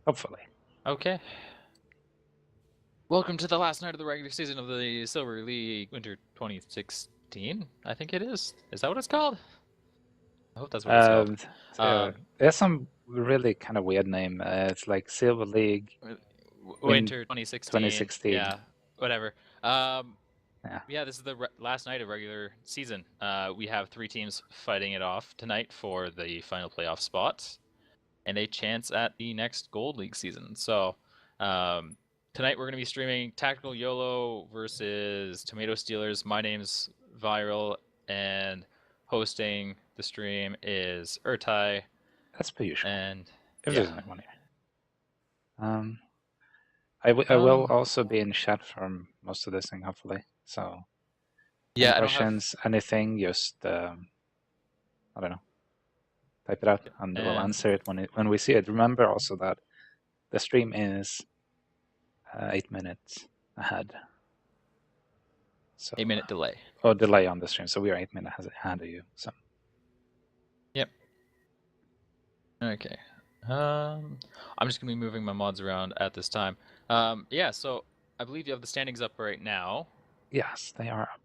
Hopefully. Okay. Welcome to the last night of the regular season of the Silver League Winter 2016. I think it is. Is that what it's called? I hope that's what it's called. There's some really kind of weird name. It's like Silver League Win Winter 2016. 2016. Yeah, whatever. Um, Yeah, yeah, this is the last night of regular season. We have 3 teams fighting it off tonight for the final playoff spots and a chance at the next Gold League season. So, tonight we're going to be streaming Tactical Yolo versus Tomato Steelers. My name's Viral, and hosting the stream is Urtai. that's per usual. And If yeah, there's anyone here. I will also be in chat for most of this thing, hopefully. So, yeah, any I don't have. questions, anything, just I don't know, type it out, and we'll And answer it when we see it. Remember also that the stream is 8 minutes ahead. So 8-minute delay. or delay on the stream, so we are 8 minutes ahead of you. So Yep. Okay. I'm just gonna be moving my mods around at this time. Yeah. So I believe you have the standings up right now. yes, they are up.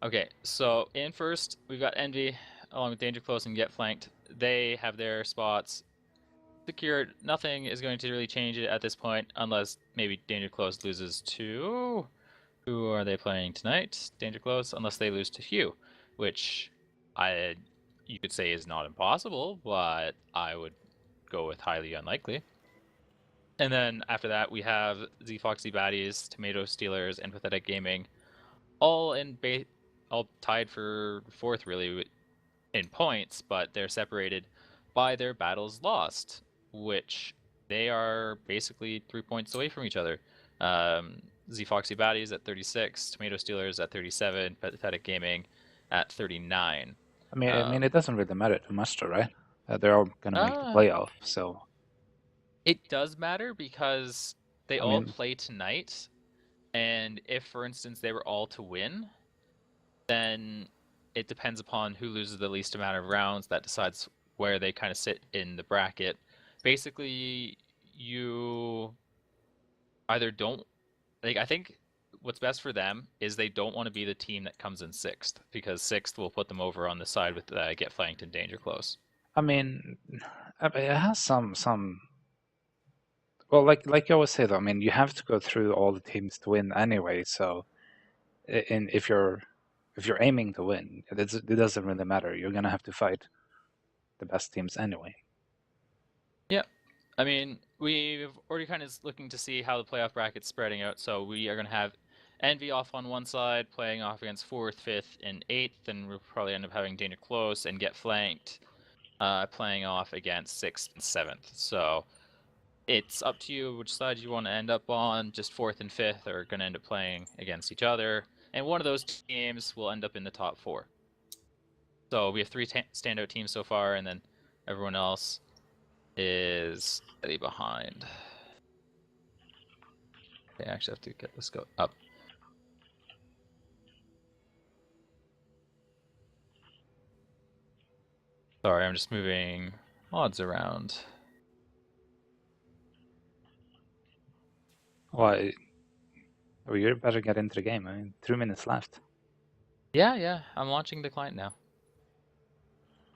Okay, so in first, we've got Envy, along with Danger Close and Get Flanked. They have their spots secured. Nothing is going to really change it at this point, unless maybe Danger Close loses to... Who are they playing tonight? Danger Close, unless they lose to Hugh, which you could say is not impossible, but I would go with highly unlikely. And then after that, we have Z Foxy Baddies, Tomato Stealers, and Pathetic Gaming, all all tied for 4th really in points, but they're separated by their battles lost, which they are basically 3 points away from each other. Z Foxy Baddies at 36, Tomato Stealers at 37, Pathetic Gaming at 39. I mean, it doesn't really matter too much, though, right? They're all gonna make the playoff, so It does matter because they I all mean, play tonight, and if, for instance, they were all to win, then it depends upon who loses the least amount of rounds. That decides where they kind of sit in the bracket. Basically, you either don't like. I think what's best for them is they don't want to be the team that comes in 6th, because 6th will put them over on the side with Get Flanked and Danger Close. I mean, it has some. Well, like you always say, though, I mean, you have to go through all the teams to win anyway. So, if you're aiming to win, it doesn't really matter. You're gonna have to fight the best teams anyway. Yeah, I mean, we've already kind of looking to see how the playoff bracket's spreading out. So we are going to have Envy off on one side, playing off against 4th, 5th, and 8th, and we'll probably end up having Danger Close and Get Flanked playing off against 6th and 7th. So it's up to you which side you want to end up on. Just 4th and 5th are going to end up playing against each other, and one of those teams will end up in the top 4. So we have 3 standout teams so far, and then everyone else is slightly behind. Okay, I actually have to get this go up. Sorry, I'm just moving mods around. Well, you better get into the game. I mean, 3 minutes left. Yeah, I'm launching the client now.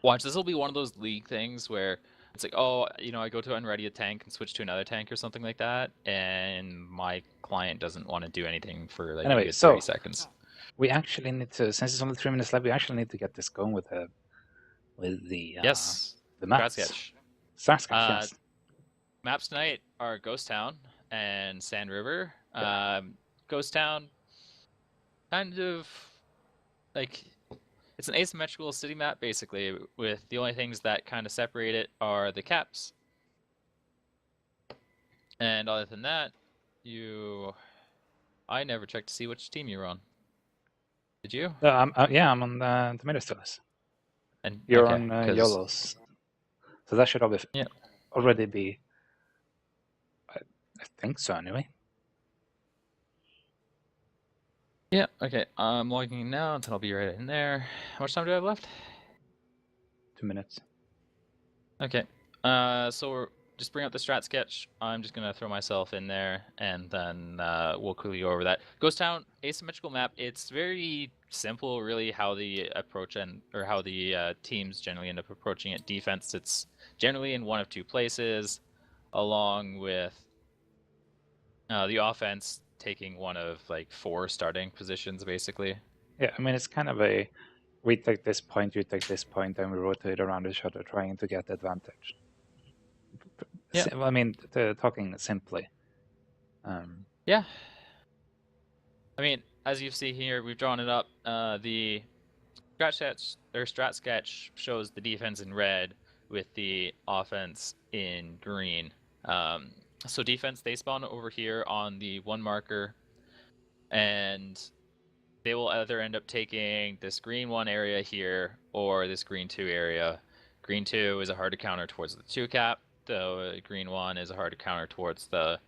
Watch, this will be one of those league things where it's like, oh, I go to unready a tank and switch to another tank or something like that, and my client doesn't want to do anything for like Anyway, a good so 30 seconds. we actually need to, since it's only 3 minutes left, we actually need to get this going with the Yes, the strat maps. sketch. Strat sketch, yes. Maps tonight are Ghost Town and Sand River. Yeah. Ghost Town, kind of like, it's an asymmetrical city map basically, with the only things that kind of separate it are the caps. And other than that, I never checked to see which team you were on. Did you? I'm on the Tomato Steelers. And You're okay, on 'cause Yolos. So that should already be, I think so anyway. Yeah, okay. I'm logging in now, and I'll be right in there. How much time do I have left? 2 minutes. Okay. So just bring up the strat sketch. I'm just gonna throw myself in there, and then we'll quickly go over that. Ghost Town asymmetrical map. It's very simple, really, how the approach or how the teams generally end up approaching it. Defense, it's generally in one of two places, along with the offense taking one of like 4 starting positions, basically. Yeah, I mean, it's kind of a we take this point, you take this point, and we rotate around each other trying to get advantage. Yeah. I mean, talking simply. Yeah. I mean, as you see here, we've drawn it up. The strat sketch shows the defense in red with the offense in green. So defense, they spawn over here on the 1 marker, and they will either end up taking this green 1 area here or this green 2 area. Green 2 is a hard to counter towards the 2 cap. The green 1 is a hard to counter towards the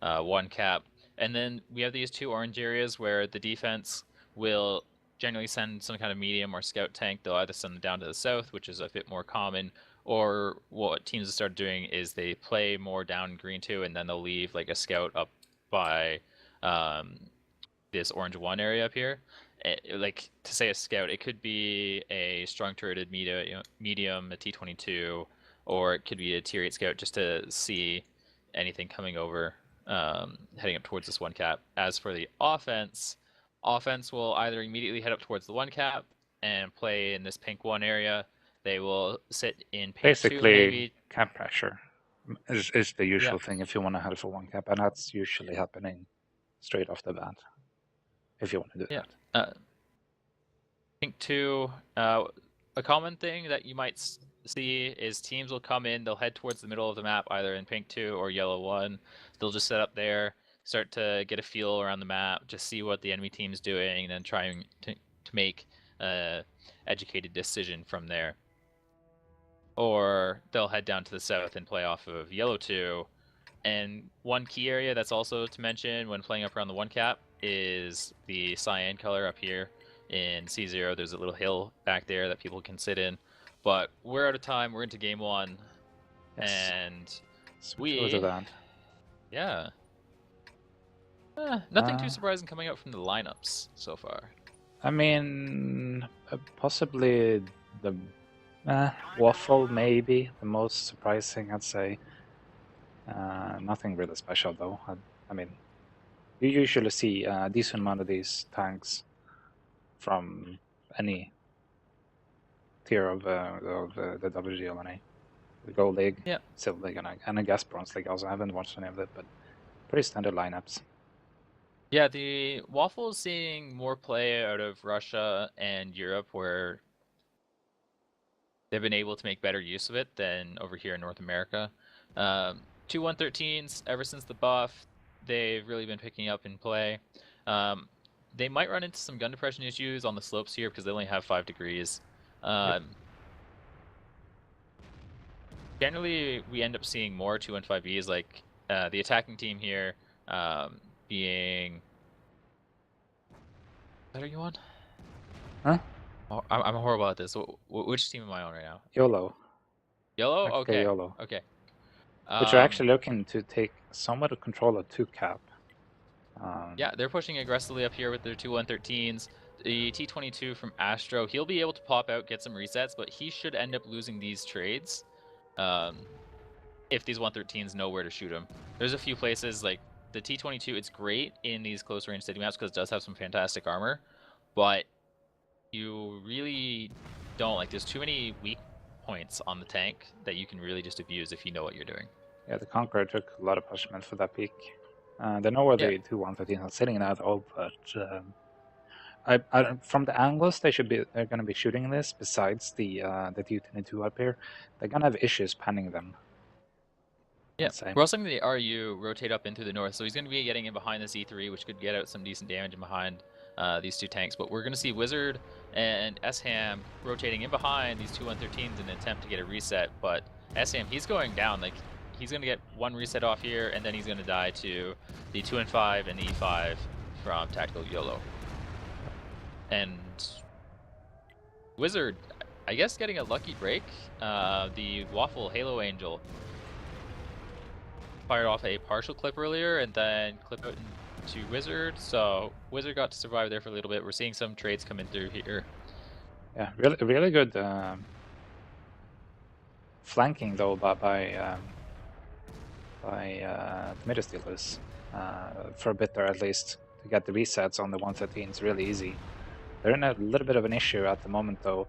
1 cap. And then we have these 2 orange areas where the defense will generally send some kind of medium or scout tank. They'll either send them down to the south, which is a bit more common, or what teams have started doing is they play more down green 2 and then they'll leave like a scout up by this orange 1 area up here. Like, to say a scout, it could be a strong turreted medium, a T-22, or it could be a tier 8 scout just to see anything coming over, heading up towards this 1 cap. As for the offense will either immediately head up towards the 1 cap and play in this pink 1 area. They will sit in pink 2 maybe. Cap pressure is the usual thing if you want to head for 1 cap, and that's usually happening straight off the bat if you want to do that. Pink 2, a common thing that you might see is teams will come in, they'll head towards the middle of the map, either in pink 2 or yellow 1. They'll just set up there, start to get a feel around the map, just see what the enemy team's doing, and then trying to make an educated decision from there. Or they'll head down to the south and play off of yellow 2. And one key area that's also to mention when playing up around the 1 cap is the cyan color up here in C0. There's a little hill back there that people can sit in. But we're out of time. We're into game 1. Yes. And we... Yeah. Nothing too surprising coming out from the lineups so far. I mean, possibly the Waffle, maybe the most surprising, I'd say. Nothing really special, though. I mean, you usually see a decent amount of these tanks from any tier of the WGLNA. The Gold League, Silver League, and I guess Bronze League also. I haven't watched any of it, but pretty standard lineups. Yeah, the Waffle is seeing more play out of Russia and Europe, where they've been able to make better use of it than over here in North America. 2 113s, ever since the buff, they've really been picking up in play. They might run into some gun depression issues on the slopes here because they only have 5 degrees. Generally, we end up seeing more 215Bs, like the attacking team here being... What are you on? Huh? Oh, I'm horrible at this. Which team am I on right now? Yolo. Yolo? Okay. Yolo. Okay. Which are actually looking to take somewhat of control of 2 cap. Yeah, they're pushing aggressively up here with their 2 113s. The T-22 from Astro, he'll be able to pop out, get some resets, but he should end up losing these trades if these 113s know where to shoot him. There's a few places, like the T-22, it's great in these close range city maps because it does have some fantastic armor, but you really don't, like, there's too many weak points on the tank that you can really just abuse if you know what you're doing. Yeah, the Conqueror took a lot of punishment for that peak. They know where the 2 113s are sitting at all, but from the angles they're going to be shooting this. Besides the T-22 up here, they're going to have issues panning them. Yeah, we're also going to the RU rotate up into the north, so he's going to be getting in behind this E3, which could get out some decent damage in behind these 2 tanks. But we're going to see Wizard and SHAM rotating in behind these 2 113s in an attempt to get a reset. But SHAM, he's going down. Like, he's going to get 1 reset off here, and then he's going to die to the 2 and 5 and the E5 from Tactical Yolo. And Wizard, I guess, getting a lucky break. The Waffle Halo Angel fired off a partial clip earlier and then clip out into Wizard. So Wizard got to survive there for a little bit. We're seeing some trades come in through here. Yeah, really good flanking though by the middle stealers for a bit there at least to get the resets on the 113 is really easy. They're in a little bit of an issue at the moment though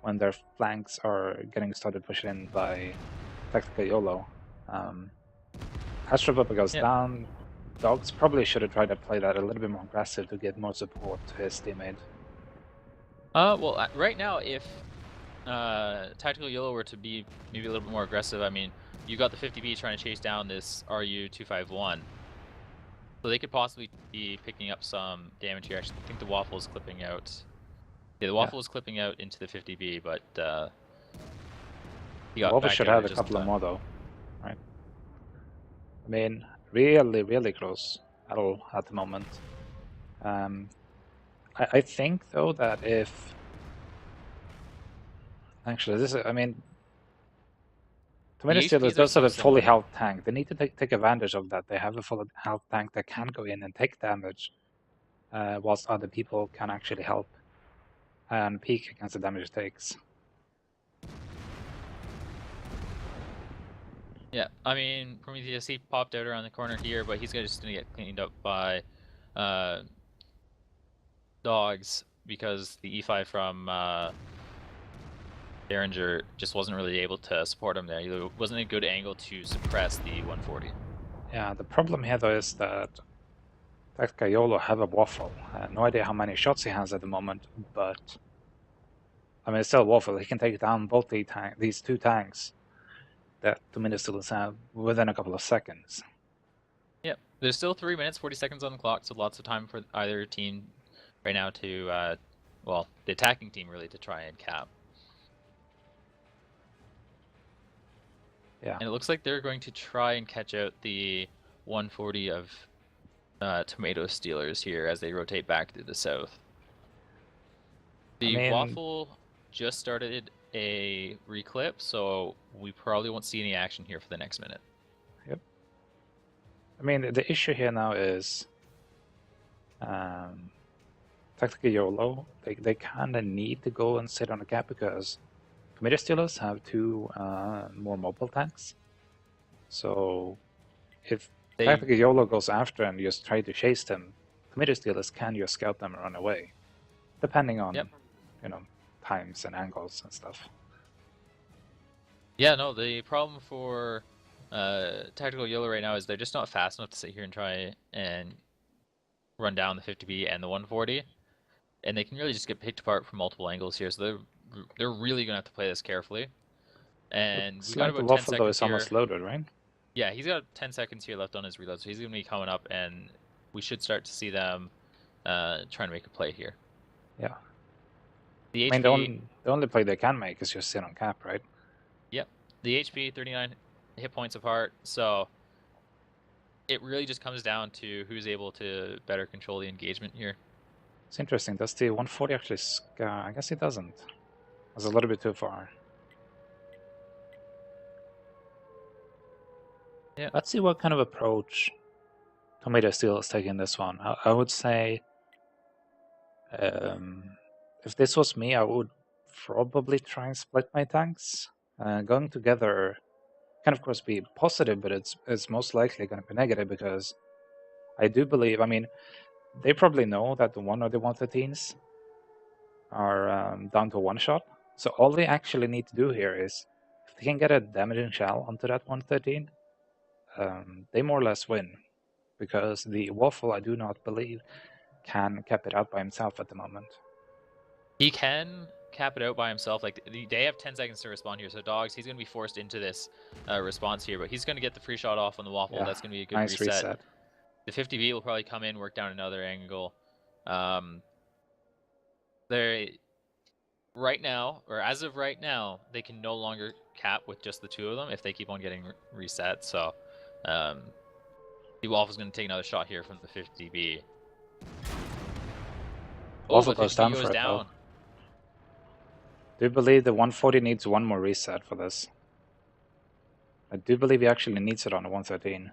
when their flanks are getting started pushed in by tactical Yolo. Astro Bubba goes down. Dogs probably should have tried to play that a little bit more aggressive to get more support to his teammate. Well, right now, if Tactical Yellow were to be maybe a little bit more aggressive, I mean, you got the 50B trying to chase down this RU-251. So they could possibly be picking up some damage here. Actually, I think the Waffle is clipping out. Yeah, the Waffle is clipping out into the 50B, but he got Waffle back should out have a just couple in of time. more though, right? I mean, really close battle at the moment. I think though that if actually this is, I mean, Tomato Steelers does have a fully health tank. They need to take advantage of that. They have a full health tank that can go in and take damage, whilst other people can actually help and peak against the damage it takes. Yeah, I mean, Prometheus, he popped out around the corner here, but he's just going to get cleaned up by dogs because the E5 from Derringer just wasn't really able to support him there. It wasn't a good angle to suppress the 140. Yeah, the problem here though is that Tactical Yolo have a Waffle. No idea how many shots he has at the moment, but I mean, it's still a Waffle. He can take down both these two tanks that the Ministers have within a couple of seconds. Yep, there's still 3 minutes, 40 seconds on the clock, so lots of time for either team right now to, well, the attacking team really to try and cap. Yeah. And it looks like they're going to try and catch out the 140 of Tomato Steelers here as they rotate back to the south. The Waffle just started a reclip, so we probably won't see any action here for the next minute. Yep. I mean, the issue here now is Tactical Yolo. They kind of need to go and sit on the cap because Tomato Steelers have two more mobile tanks. So if Tactical Yolo goes after and just try to chase them, Tomato Steelers can just scout them and run away, depending on you know, times and angles and stuff. Yeah, no, the problem for Tactical Yolo right now is they're just not fast enough to sit here and try and run down the 50B and the 140, and they can really just get picked apart from multiple angles here. So they're really gonna have to play this carefully. And we got about 10 seconds is almost loaded, right? Yeah, he's got 10 seconds here left on his reload, so he's gonna be coming up, and we should start to see them trying to make a play here. Yeah. The HP, I mean, the only play they can make is just sit on cap, right? Yep. The HP 39 hit points apart, so it really just comes down to who's able to better control the engagement here. It's interesting. Does the 140 actually scar? I guess it doesn't. It was a little bit too far. Yeah. Let's see what kind of approach Tomato Steel is taking this one. I would say, if this was me, I would probably try and split my tanks. Going together can of course be positive, but it's most likely going to be negative because I do believe. I mean, they probably know that the one or the 113s are down to one shot. So all they actually need to do here is, if they can get a damaging shell onto that 113, they more or less win. Because the Waffle, I do not believe, can cap it out by himself at the moment. He can cap it out by himself. Like, they have 10 seconds to respond here. So Dogs, he's going to be forced into this response here, but he's going to get the free shot off on the Waffle. Yeah, that's going to be a good reset. The 50B will probably come in, work down another angle. They right now, or as of right now, they can no longer cap with just the two of them if they keep on getting reset. So the Waffle's going to take another shot here from the 50B. Waffle goes down for it, though. Do you believe the 140 needs one more reset for this? I do believe he actually needs it on a 113.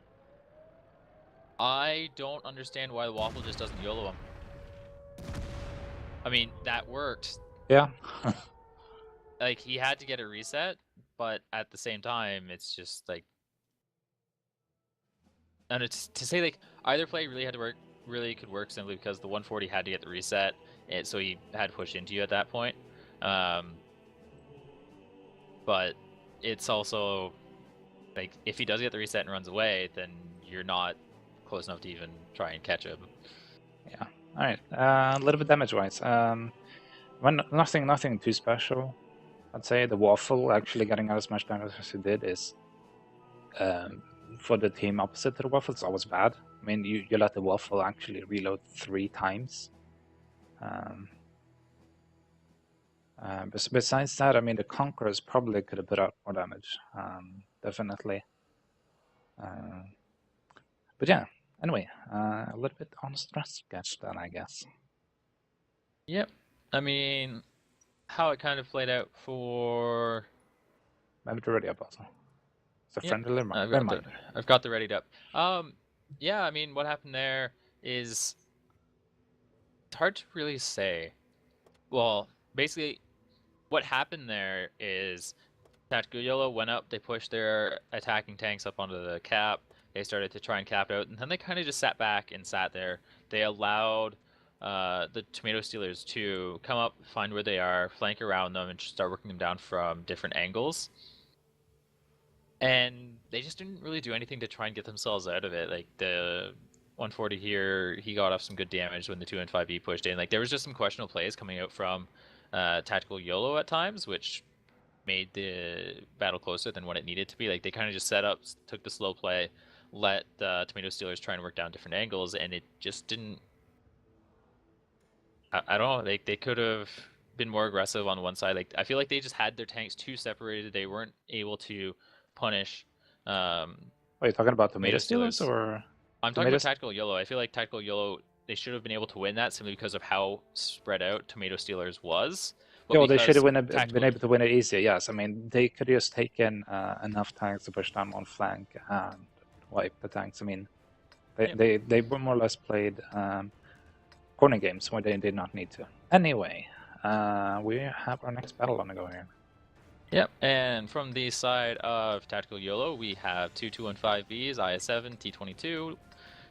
I don't understand why the Waffle just doesn't YOLO him. I mean, that worked. Yeah. Like, he had to get a reset, but at the same time, it's just like... And it's to say, like, either play really had to work, really could work simply because the 140 had to get the reset, and so he had to push into you at that point. But it's also, like, if he does get the reset and runs away, then you're not close enough to even try and catch him. Yeah. All right. A little bit damage-wise. Nothing too special. I'd say the Waffle actually getting out as much damage as he did is, for the team opposite to the Waffle, it's always bad. I mean, you let the Waffle actually reload 3 times. But besides that, I mean, the Conquerors probably could have put out more damage. Definitely. But yeah, anyway, a little bit on stress sketch then, I guess. Yep. I mean, how it kind of played out for... Maybe to ready up also. It's a friendly reminder. I've got the readied up. Yeah, I mean, what happened there is... It's hard to really say. Well, basically, what happened there is Tactical Yolo went up, they pushed their attacking tanks up onto the cap, they started to try and cap out, and then they kind of just sat back and sat there. They allowed the Tomato Stealers to come up, find where they are, flank around them, and start working them down from different angles. And they just didn't really do anything to try and get themselves out of it. Like, the 140 here, he got off some good damage when the 2 and 5B pushed in. Like, there was just some questionable plays coming out from Tactical Yolo at times, which made the battle closer than what it needed to be. Like, they kind of just set up, took the slow play, let the Tomato Stealers try and work down different angles, and it just didn't... I don't know, they could have been more aggressive on one side. Like, I feel like they just had their tanks too separated. They weren't able to punish... Are you talking about Tomato Stealers or... I'm talking about Tactical Yolo. I feel like Tactical Yolo, they should have been able to win that simply because of how spread out Tomato Stealers was. Yeah, well, they should have been able to win it easier, yes. I mean, they could just taken enough tanks to push down one flank and wipe the tanks. I mean, they more or less played corner games where they did not need to. Anyway, we have our next battle on the go here. Yep, and from the side of Tactical Yolo, we have 2 215Bs, IS-7, T-22,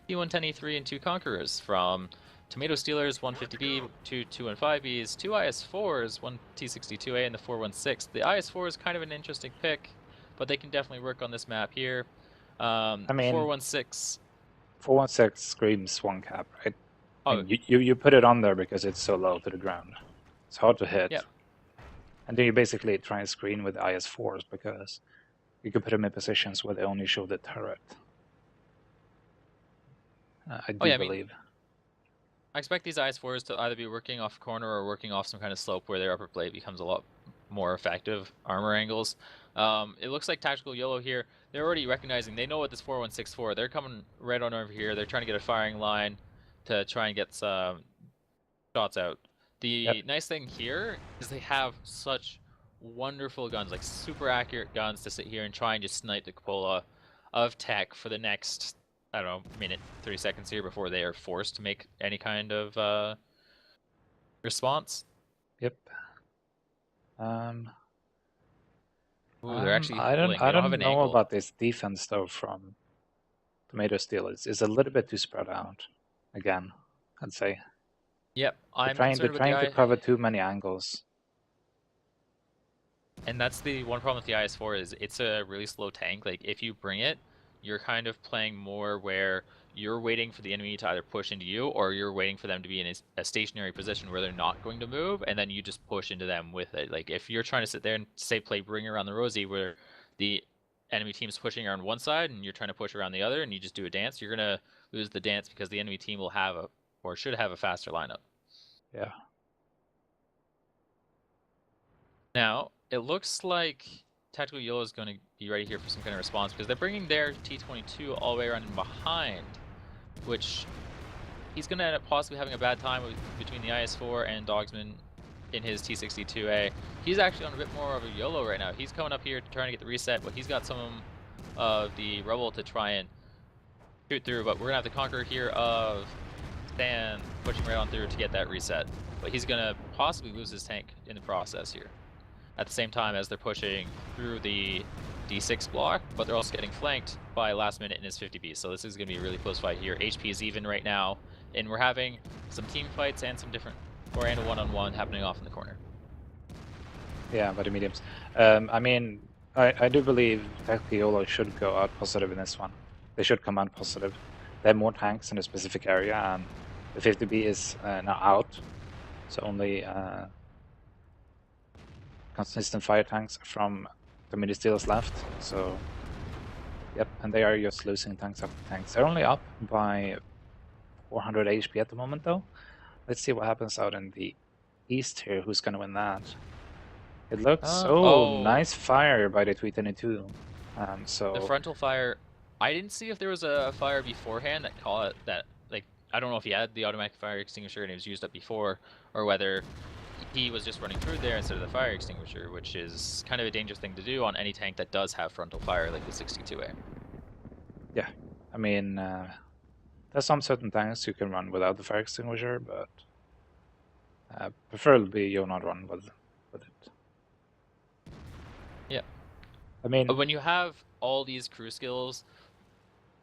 T-110E3, and 2 Conquerors. From Tomato Stealers, 150B, 2 215Bs, 2 IS-4s, 1 T-62A, and the 416. The IS-4 is kind of an interesting pick, but they can definitely work on this map here. I mean, 416. 416 screams one cap, right? Oh, I mean, you put it on there because it's so low to the ground. It's hard to hit. Yep. And then you basically try and screen with IS-4s because you can put them in positions where they only show the turret. I believe. I expect these IS-4s to either be working off corner or working off some kind of slope where their upper plate becomes a lot more effective armor angles. It looks like Tactical Yolo here, they're already recognizing, they know what this 4164, they're coming right on over here, they're trying to get a firing line to try and get some shots out. The nice thing here is they have such wonderful guns, like super accurate guns to sit here and try and just snipe the cupola of tech for the next, I don't know, minute, 30 seconds here before they are forced to make any kind of response. Yep. Ooh, they're actually I don't know about this defense though from Tomato Stealers. It's a little bit too spread out. Again, I'd say. Yep, they're trying to cover too many angles. And that's the one problem with the IS-4 is it's a really slow tank. Like, if you bring it, you're kind of playing more where you're waiting for the enemy to either push into you or you're waiting for them to be in a stationary position where they're not going to move, and then you just push into them with it. Like, if you're trying to sit there and say play Bring Around the Rosie where the enemy team's pushing around one side and you're trying to push around the other and you just do a dance, you're going to lose the dance because the enemy team will have or should have a faster lineup. Yeah. Now, it looks like Tactical Yolo is going to be ready here for some kind of response because they're bringing their T-22 all the way around and behind, which he's going to end up possibly having a bad time between the IS-4 and Dogsman in his T-62A. He's actually on a bit more of a YOLO right now. He's coming up here trying to get the reset, but he's got some of the rubble to try and shoot through, but we're gonna have the conqueror here of Stan pushing right on through to get that reset. But he's gonna possibly lose his tank in the process here. At the same time as they're pushing through the D6 block, but they're also getting flanked by last minute in his 50B. So this is gonna be a really close fight here. HP is even right now, and we're having some team fights and some different, and a one-on-one happening off in the corner. Yeah, by the mediums. I mean, I do believe that Yolo should go out positive in this one. They should come out positive. They have more tanks in a specific area, and the 50B is now out. So only consistent fire tanks from the midi steelers left. So, yep, and they are just losing tanks after tanks. They're only up by 400 HP at the moment, though. Let's see what happens out in the east here. Who's gonna win that? It looks nice fire by the 322. So the frontal fire. I didn't see if there was a fire beforehand that caught it. That like I don't know if he had the automatic fire extinguisher and it was used up before, or whether he was just running through there instead of the fire extinguisher, which is kind of a dangerous thing to do on any tank that does have frontal fire, like the 62A. Yeah, I mean, there's some certain tanks you can run without the fire extinguisher, but preferably you'll not run with it. Yeah. I mean, But when you have all these crew skills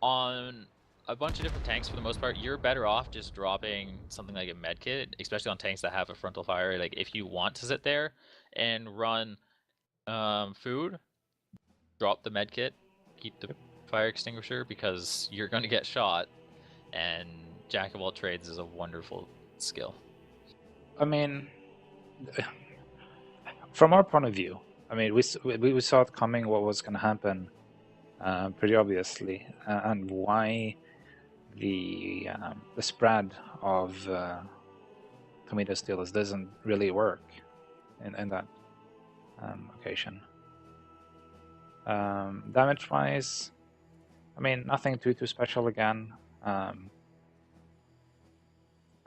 on a bunch of different tanks, for the most part, you're better off just dropping something like a med kit, especially on tanks that have a frontal fire. Like if you want to sit there and run food, drop the med kit, keep the fire extinguisher, because you're going to get shot, and Jack of all trades is a wonderful skill. I mean, from our point of view, I mean, we saw it coming, what was going to happen, pretty obviously, and why the spread of tomato steelers doesn't really work in that occasion. Damage-wise, I mean, nothing too special again. I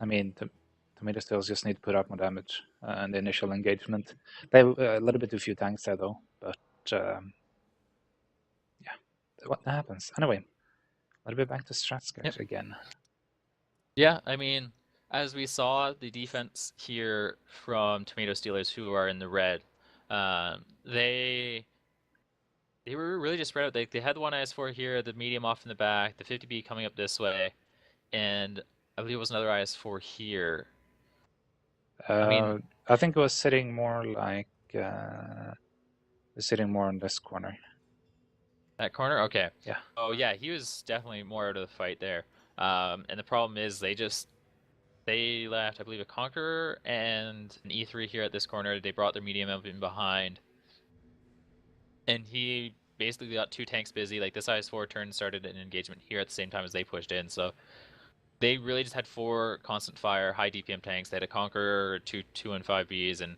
mean, tomato steelers just need to put up more damage in the initial engagement. They have a little bit too few tanks there, though. But yeah, what happens anyway? A little bit back to strat sketch again. Yeah, I mean, as we saw, the defense here from Tomato Steelers, who are in the red, they were really just spread out. They had the one IS-4 here, the medium off in the back, the 50B coming up this way, and I believe it was another IS-4 here. I mean, I think it was sitting more like sitting more in this corner. That corner? Okay. Yeah. Oh yeah, he was definitely more out of the fight there. And the problem is they left, I believe, a Conqueror and an E3 here at this corner. They brought their medium up in behind. And he basically got two tanks busy. Like this IS-4 turn started an engagement here at the same time as they pushed in. So they really just had four constant fire, high DPM tanks. They had a Conqueror, two and 5Bs, and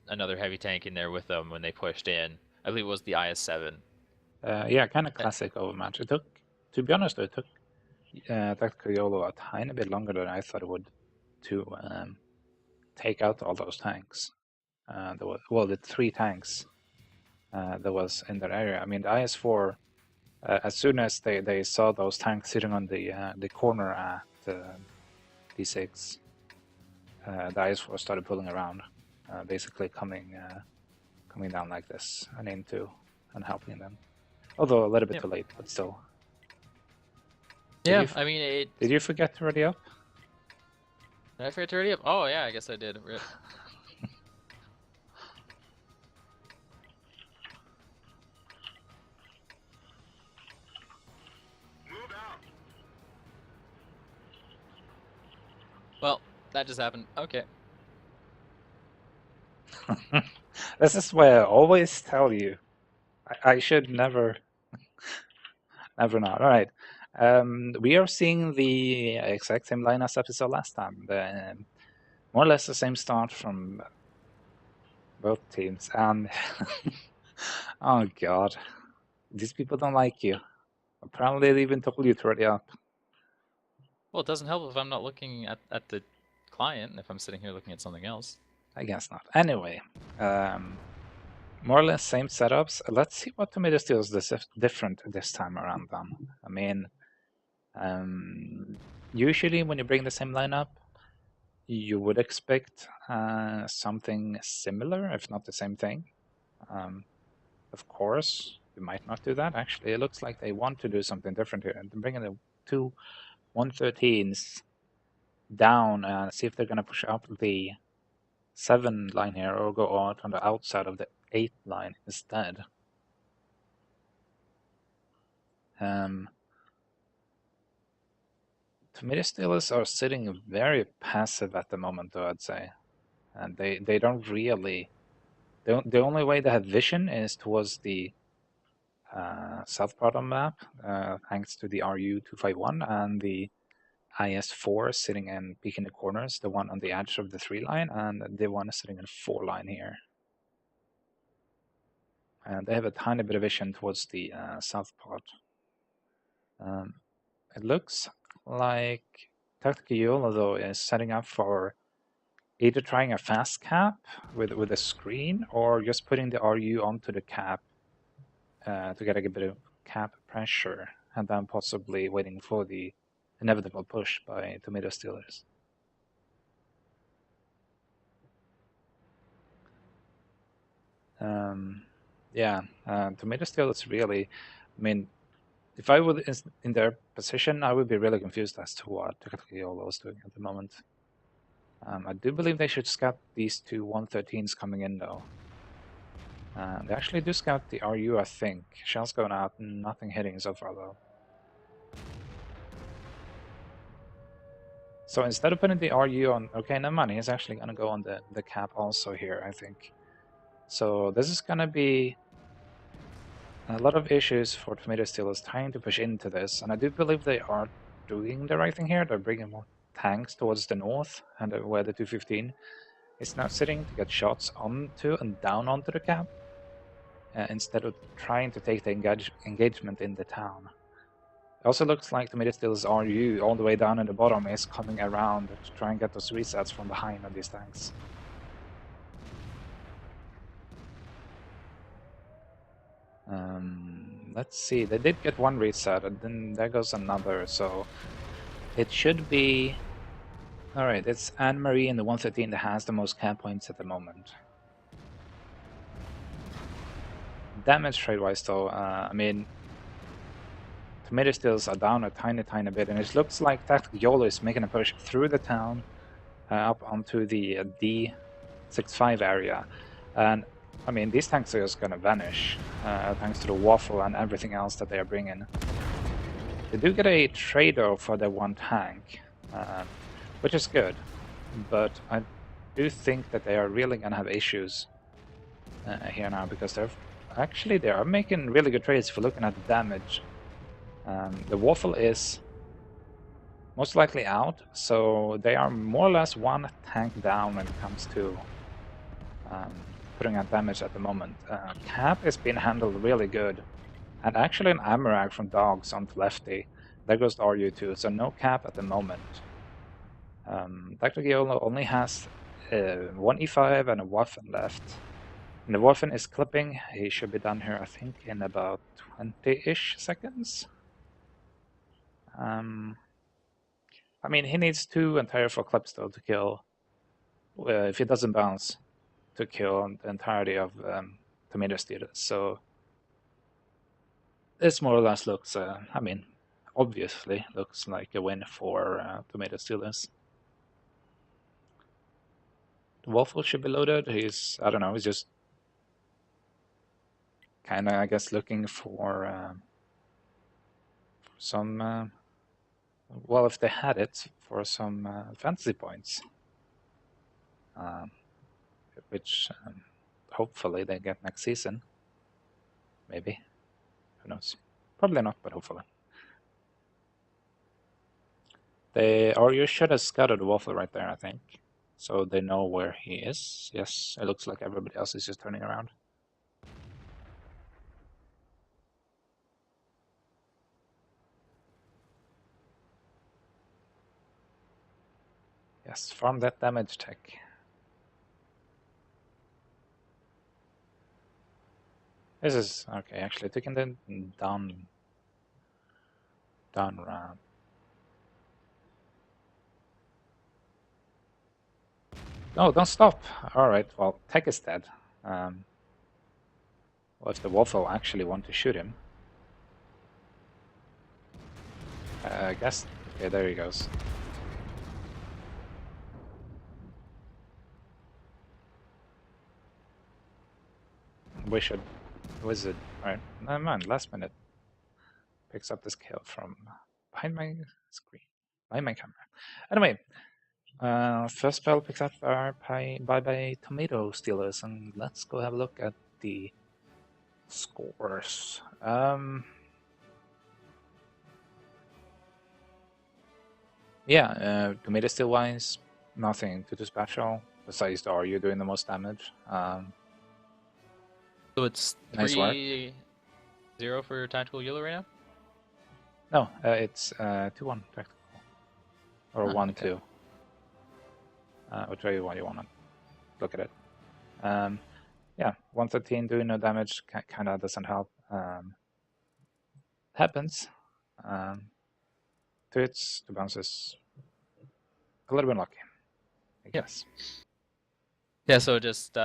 another heavy tank in there with them when they pushed in. I believe it was the IS-7. Yeah, kind of classic overmatch. It took, to be honest, it took Tactical Yolo a tiny bit longer than I thought it would to take out all those tanks. There was, well, the three tanks that was in that area. I mean, the IS-4, as soon as they saw those tanks sitting on the corner at D6, the IS-4 started pulling around, basically coming down like this and into and helping them. Although a little bit too late, but still. Yeah, I mean, Did you forget to ready up? Did I forget to ready up? Oh yeah, I guess I did. Move out. Well, that just happened. Okay. This is why I always tell you. I should never not. All right. We are seeing the exact same line as episode last time. More or less the same start from both teams. And oh god, these people don't like you. Apparently they even told you to ready up. Well, it doesn't help if I'm not looking at the client, if I'm sitting here looking at something else. I guess not. Anyway, more or less same setups. Let's see what Tomato Steel is different this time around then. I mean, usually when you bring the same lineup, you would expect something similar, if not the same thing. Of course, you might not do that. Actually, it looks like they want to do something different here. And bringing the two 113s down and see if they're going to push up the 7 line here or go out on the outside of the 8 line instead. Tomato Steelers are sitting very passive at the moment, though, I'd say. And they don't really... The only way they have vision is towards the south part of the map, thanks to the RU-251 and the IS-4 sitting and peeking the corners, the one on the edge of the 3 line, and the one sitting in 4 line here. And they have a tiny bit of vision towards the south part. It looks like Tactical Yolo, though, is setting up for either trying a fast cap with a screen or just putting the RU onto the cap to get a bit of cap pressure, and then possibly waiting for the inevitable push by Tomato Steelers. Yeah, Tomato Steelers really, I mean, if I were in their position, I would be really confused as to what Tactical Yolo is doing at the moment. I do believe they should scout these two 113s coming in, though. They actually do scout the RU, I think. Shells going out, nothing hitting so far, though. So instead of putting the RU on... Okay, no money. He's actually going to go on the cap also here, I think. So this is going to be a lot of issues for Tomato Steelers trying to push into this. And I do believe they are doing the right thing here. They're bringing more tanks towards the north, and where the 215 is now sitting to get shots onto and down onto the cap, instead of trying to take the engagement in the town. It also looks like the Steelers RU all the way down in the bottom is coming around to try and get those resets from behind on these tanks. Let's see, they did get one reset, and then there goes another, so it should be... Alright, it's Anne-Marie in the 113 that has the most cap points at the moment. Damage trade-wise, though, I mean, Tomato Steelers are down a tiny bit, and it looks like Tactical Yolo is making a push through the town, up onto the D65 area. And I mean, these tanks are just gonna vanish, thanks to the waffle and everything else that they are bringing. They do get a trade-off for their one tank, which is good, but I do think that they are really gonna have issues here now, because they are making really good trades if you're looking at the damage. The waffle is most likely out, so they are more or less one tank down when it comes to putting out damage at the moment. Cap is being handled really good, and actually an Amarag from Dogs on Lefty. There goes the RU2, so no cap at the moment. Dr. Yolo only has one E5 and a Waffen left. And the Waffen is clipping. He should be done here, I think, in about 20-ish seconds. I mean, he needs 2 entire full clips, though, to kill. If he doesn't bounce, to kill the entirety of Tomato Steelers. So this more or less looks, I mean, obviously looks like a win for Tomato Steelers. The Waffle should be loaded. He's, I don't know, he's just kind of, I guess, looking for some, well, if they had it, for some fantasy points. Which hopefully they get next season. Maybe. Who knows? Probably not, but hopefully. You should have scouted the Waffle right there, I think. So they know where he is. Yes, it looks like everybody else is just turning around. Yes, farm that damage tech. This is okay. Actually, taking the down round. No, don't stop. All right. Well, Tech is dead. Well, if the Waffle actually want to shoot him, I guess. Okay, there he goes. We should Wizard. Alright, never mind. Last minute picks up this kill from behind my screen, behind my camera. Anyway, first spell picks up by Tomato Stealers, and let's go have a look at the scores. Yeah, Tomato Steel wise, nothing too special besides the RU doing the most damage. So it's Nice work. 3-0 for Tactical Yolo right now? No, it's 2-1 tactical. Or 1-2. Which way you want to look at it. Yeah, 113 doing no damage kind of doesn't help. Happens. 2 hits, 2 bounces. A little bit lucky, I guess. Yeah, so just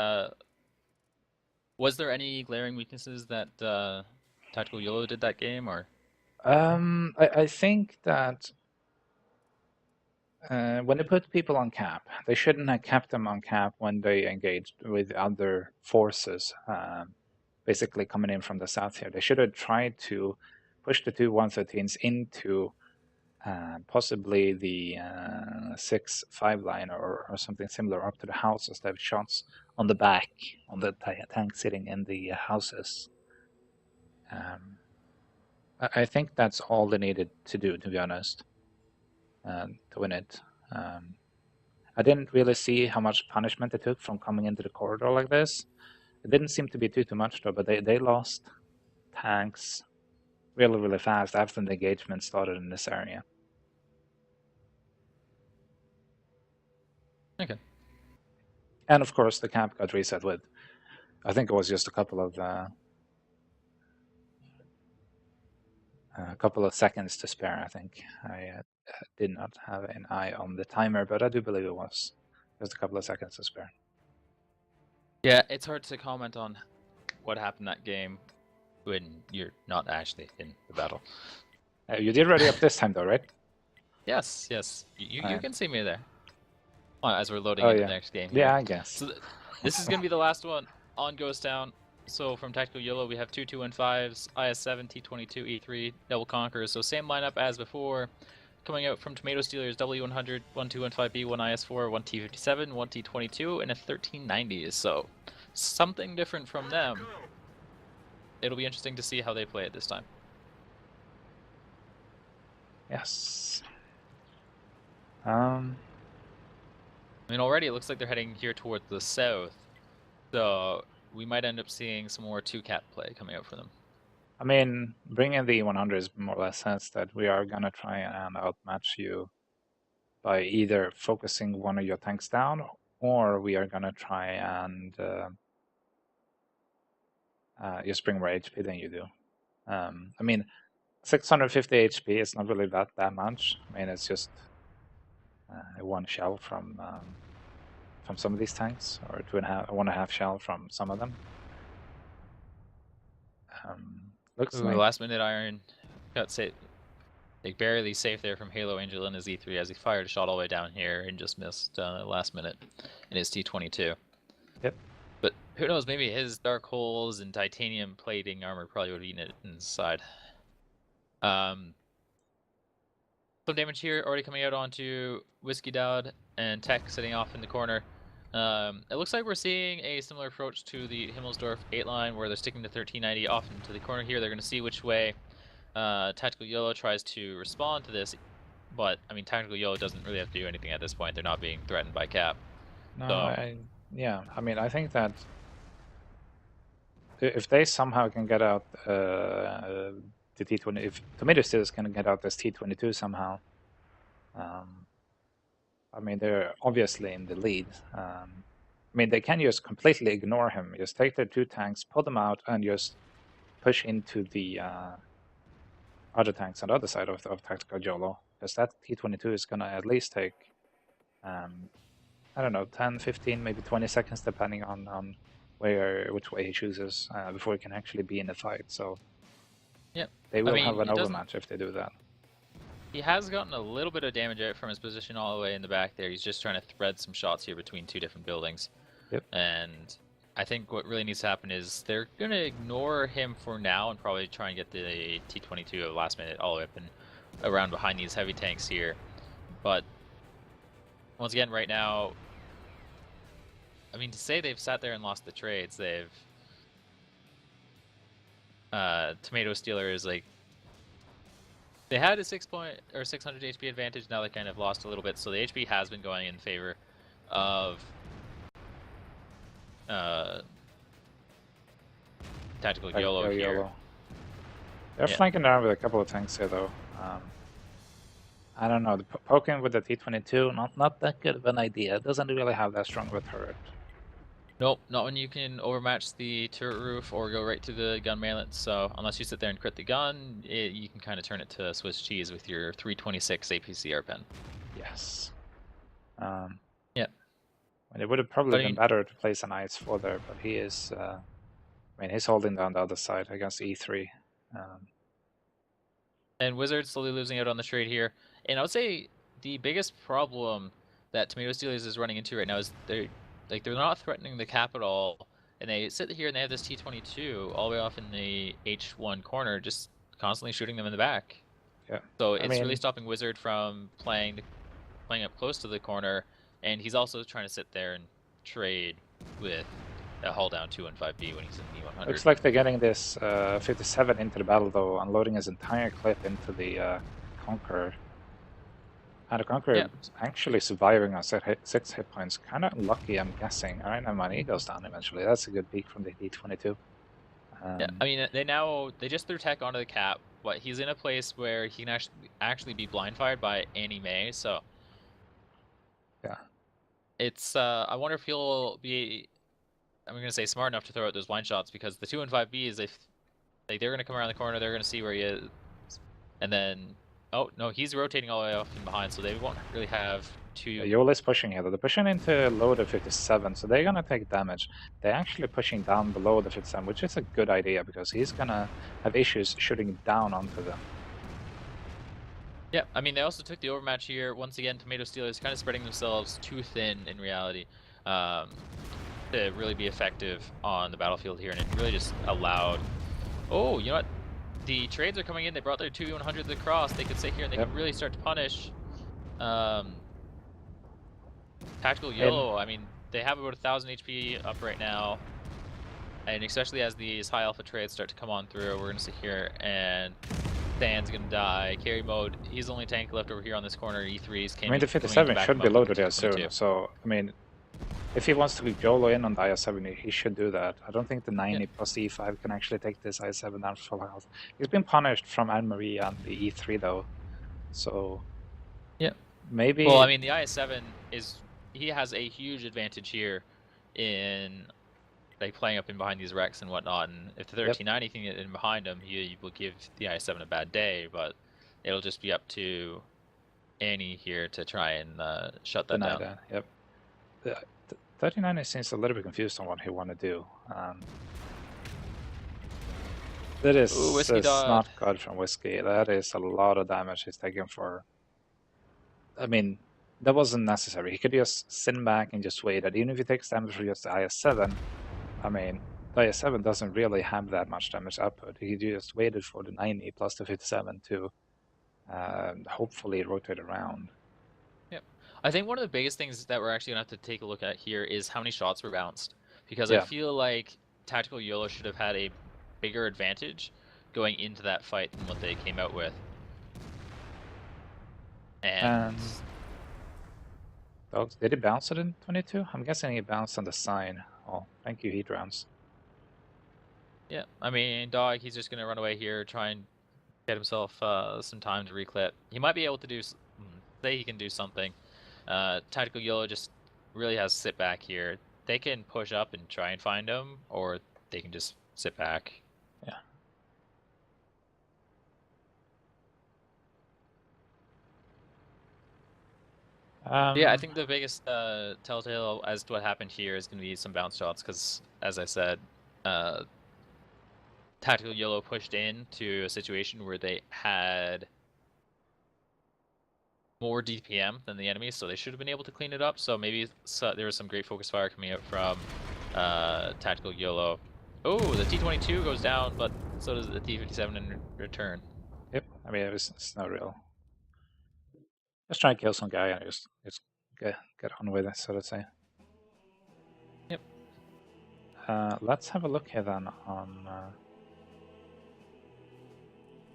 was there any glaring weaknesses that Tactical Yolo did that game, or? I think that when they put people on cap, they shouldn't have kept them on cap when they engaged with other forces, basically coming in from the south here. They should have tried to push the two 113s into possibly the 6-5 line or something similar up to the houses. They have shots on the back, on the tank sitting in the houses. I think that's all they needed to do, to be honest, to win it. I didn't really see how much punishment they took from coming into the corridor like this. It didn't seem to be too much though, but they lost tanks really fast after the engagement started in this area. Okay. And of course, the camp got reset with, I think it was just a couple of seconds to spare. I think I did not have an eye on the timer, but I do believe it was just a couple of seconds to spare. Yeah, it's hard to comment on what happened that game when you're not actually in the battle. You did ready up this time, though, right? Yes. You Right. can see me there. As we're loading Oh, into yeah. the next game here. Yeah, I guess. So this is going to be the last one on Ghost Town. So from Tactical Yolo, we have 2 215s, IS-7, T-22, E3, Double Conquerors. So same lineup as before. Coming out from Tomato Stealers, W100, 1215B, 1 IS-4, 1 T-57, 1 T-22, and a 1390. So something different from them. It'll be interesting to see how they play it this time. Yes. I mean, already it looks like they're heading here towards the south. So we might end up seeing some more 2-cap play coming out for them. I mean, bringing the 100s more or less says that we are going to try and outmatch you by either focusing one of your tanks down, or we are going to try and just bring more HP than you do. I mean, 650 HP is not really that much. I mean, it's just one shell from some of these tanks, or 1.5 shell from some of them. Looks like Last minute iron got safe, like barely safe there from Halo Angel in his E3 as he fired a shot all the way down here and just missed last minute in his T-22. Yep. But who knows? Maybe his dark holes and titanium plating armor probably would have eaten it inside. Some damage here already coming out onto Whiskey Dowd and Tech sitting off in the corner. It looks like we're seeing a similar approach to the Himmelsdorf 8 line where they're sticking the 1390 off into the corner here. They're going to see which way Tactical Yolo tries to respond to this, but I mean, Tactical Yolo doesn't really have to do anything at this point. They're not being threatened by Cap. No, So, yeah. I mean, I think that if they somehow can get out the T20, if Tomato Steelers can get out this T22 somehow, I mean, they're obviously in the lead. I mean, they can just completely ignore him. Just take their 2 tanks, pull them out, and just push into the other tanks on the other side of tactical Yolo, because that T-22 is gonna at least take I don't know, 10, 15, maybe 20 seconds, depending on which way he chooses, before he can actually be in the fight. So Yep. they I will have mean, an it doesn't. overmatch if they do that. He has gotten a little bit of damage out from his position all the way in the back there. He's just trying to thread some shots here between two different buildings. Yep. And I think what really needs to happen is they're going to ignore him for now and probably try and get the T-22 at the last minute all the way up and around behind these heavy tanks here. But once again, right now, I mean, to say they've sat there and lost the trades, they've... Tomato Stealer is like... They had a 600 HP advantage, now they kind of lost a little bit, so the HP has been going in favor of Tactical Yolo here. Yolo. They're flanking around with a couple of tanks here, though. I don't know. The poking with the T-22, not that good of an idea. It doesn't really have that strong of a turret. Nope, not when you can overmatch the turret roof or go right to the gun mainlet. So unless you sit there and crit the gun, you can kind of turn it to Swiss cheese with your 326 APCR pen. Yes. Yep. And it would have probably been better to place an IS-4 there, but he is... I mean, he's holding down the other side against E3. And Wizards slowly losing out on the trade here. And I would say the biggest problem that Tomato Steelers is running into right now is they're not threatening the capital, and they sit here and they have this T-22 all the way off in the H1 corner, just constantly shooting them in the back. Yeah. So it's really stopping Wizard from playing up close to the corner, and he's also trying to sit there and trade with a hull down 215B when he's in E100. Looks like they're getting this 57 into the battle, though, unloading his entire clip into the Conqueror. And the Conqueror is actually surviving on 6 hit points. Kind of lucky, I'm guessing. Alright, never mind. He goes down eventually. That's a good peak from the D-22. Yeah, I mean, they just threw tech onto the cap, but he's in a place where he can actually be blind fired by any May, so... Yeah. It's, I wonder if he'll be... I'm going to say smart enough to throw out those blind shots, because the 215B is they're going to come around the corner, they're going to see where he is, and then... Oh, no, he's rotating all the way off and behind, so they won't really have two... Yolo's pushing here. They're pushing into low the 57, so they're going to take damage. They're actually pushing down below the 57, which is a good idea, because he's going to have issues shooting down onto them. Yeah, I mean, they also took the overmatch here. Once again, Tomato Steelers kind of spreading themselves too thin, in reality, to really be effective on the battlefield here, and it really just allowed... Oh, you know what? The trades are coming in. They brought their 2v100s across. They could sit here and they can really start to punish Tactical Yolo. I mean, they have about 1,000 HP up right now. And especially as these high alpha trades start to come on through, we're going to sit here and Dan's going to die. Carry mode, he's the only tank left over here on this corner. E3's came. I mean, the 57 should be loaded there soon. So, I mean, if he wants to Yolo in on the IS-7, he should do that. I don't think the 90 plus the E5 can actually take this IS-7 down for full health. He's been punished from Anne-Marie and the E3, though. So, maybe... Well, I mean, the IS-7 he has a huge advantage here in like playing up in behind these wrecks and whatnot. And if the 1390 can get in behind him, he will give the IS-7 a bad day, but it'll just be up to Annie here to try and shut that down. Yep. The 39 seems a little bit confused on what he want to do. That is not good from Whiskey. That is a lot of damage he's taking for... I mean, that wasn't necessary. He could just sit back and just wait. Even if he takes damage for just the IS-7, I mean, the IS-7 doesn't really have that much damage output. He just waited for the 90 plus the 57 to hopefully rotate around. I think one of the biggest things that we're actually going to have to take a look at here is how many shots were bounced. Because I feel like Tactical Yolo should have had a bigger advantage going into that fight than what they came out with. And... Oh, did he bounce it in 22? I'm guessing he bounced on the sign. Oh, thank you, heat rounds. Yeah, I mean, Dog, he's just going to run away here, try and get himself some time to reclip. He might be able to do... Say he can do something. Tactical Yolo just really has to sit back here. They can push up and try and find him, or they can just sit back. Yeah. Yeah, I think the biggest telltale as to what happened here is going to be some bounce shots because, as I said, Tactical Yolo pushed into a situation where they had more DPM than the enemy, so they should have been able to clean it up. So maybe there was some great focus fire coming out from Tactical Yolo. Oh, the T-22 goes down, but so does the T-57 in return. Yep. I mean, it's no real. Just try and kill some guy and just get on with it, so to say. Yep. Let's have a look here then on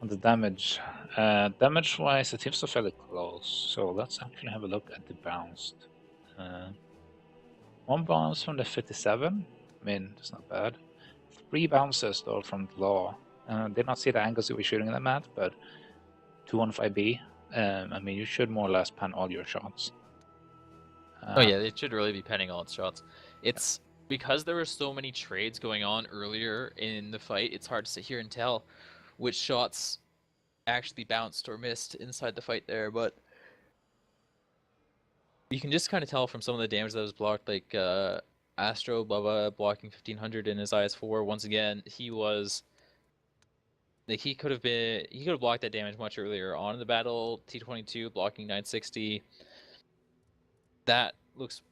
the damage. Damage-wise, the teams are fairly close, so let's actually have a look at the bounced. One bounce from the 57. I mean, it's not bad. 3 bounces though from the law. Did not see the angles you were shooting them at, but 2 on 5B. I mean, you should more or less pan all your shots. Oh yeah, it should really be penning all its shots. It's because there were so many trades going on earlier in the fight, it's hard to sit here and tell which shots actually bounced or missed inside the fight there, but you can just kind of tell from some of the damage that was blocked, like Astro Bubba blocking 1500 in his IS-4. Once again, he was like he could have blocked that damage much earlier on in the battle. T-22 blocking 960. That looks,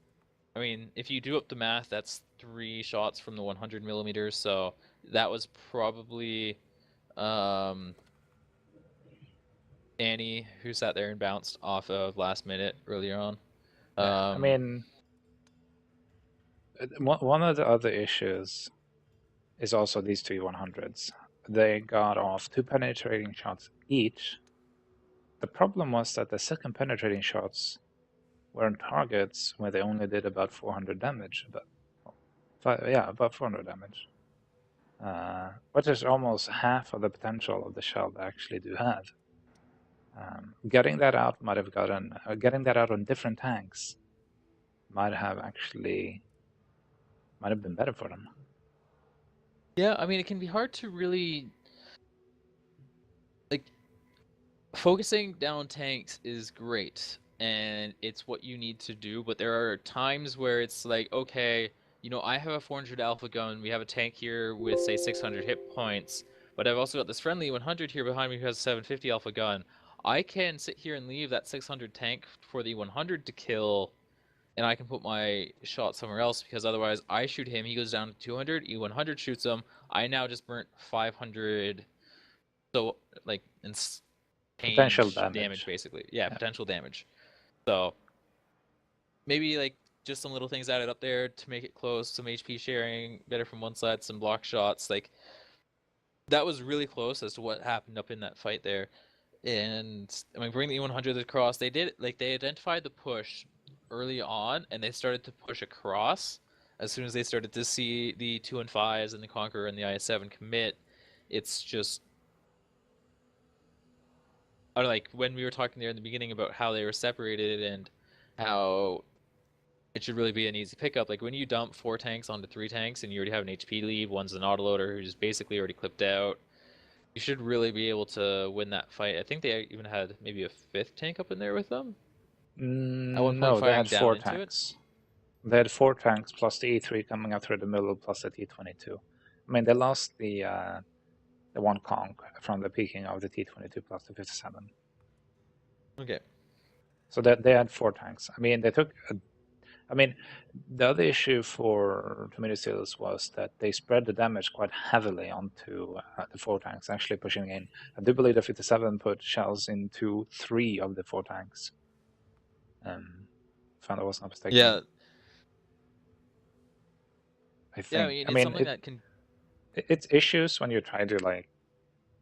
I mean, if you do up the math, that's 3 shots from the 100 millimeters. So that was probably Annie who sat there and bounced off of last minute earlier on. I mean, one of the other issues is also these two 100s. They got off 2 penetrating shots each. The problem was that the second penetrating shots were on targets where they only did about 400 damage. About 400 damage. Which is almost half of the potential of the shell they actually do have. Getting that out getting that out on different tanks might have been better for them. Yeah, I mean, it can be hard to really like focusing down tanks is great and it's what you need to do, but there are times where it's like, okay, you know, I have a 400 alpha gun, we have a tank here with say 600 hit points, but I've also got this friendly 100 here behind me who has a 750 alpha gun. I can sit here and leave that 600 tank for the 100 to kill, and I can put my shot somewhere else because otherwise I shoot him, he goes down to 200, E100 shoots him. I now just burnt 500, so like Potential damage basically. Yeah. Potential damage. So maybe like just some little things added up there to make it close, some HP sharing, better from one side, some block shots. Like that was really close as to what happened up in that fight there. And I mean, bring the E100 across. They identified the push early on, and they started to push across as soon as they started to see the 2 and 5s and the Conqueror and the IS-7 commit. It's just, or like when we were talking there in the beginning about how they were separated and how it should really be an easy pickup. Like when you dump 4 tanks onto 3 tanks and you already have an HP lead, one's an autoloader who's basically already clipped out, you should really be able to win that fight. I think they even had maybe a 5th tank up in there with them at one point No, they firing had down 4 into tanks. it. They had 4 tanks plus the E3 coming out through the middle plus the T22. I mean, they lost the one conch from the peaking of the T22 plus the 57. Okay. So that they had 4 tanks. I mean, the other issue for Tomato Seals was that they spread the damage quite heavily onto the 4 tanks, actually pushing in. I do believe the 57 put shells into 3 of the 4 tanks. If I was not mistaken. Yeah. I think. Yeah, I mean, it's something that can. It's issues when you try to like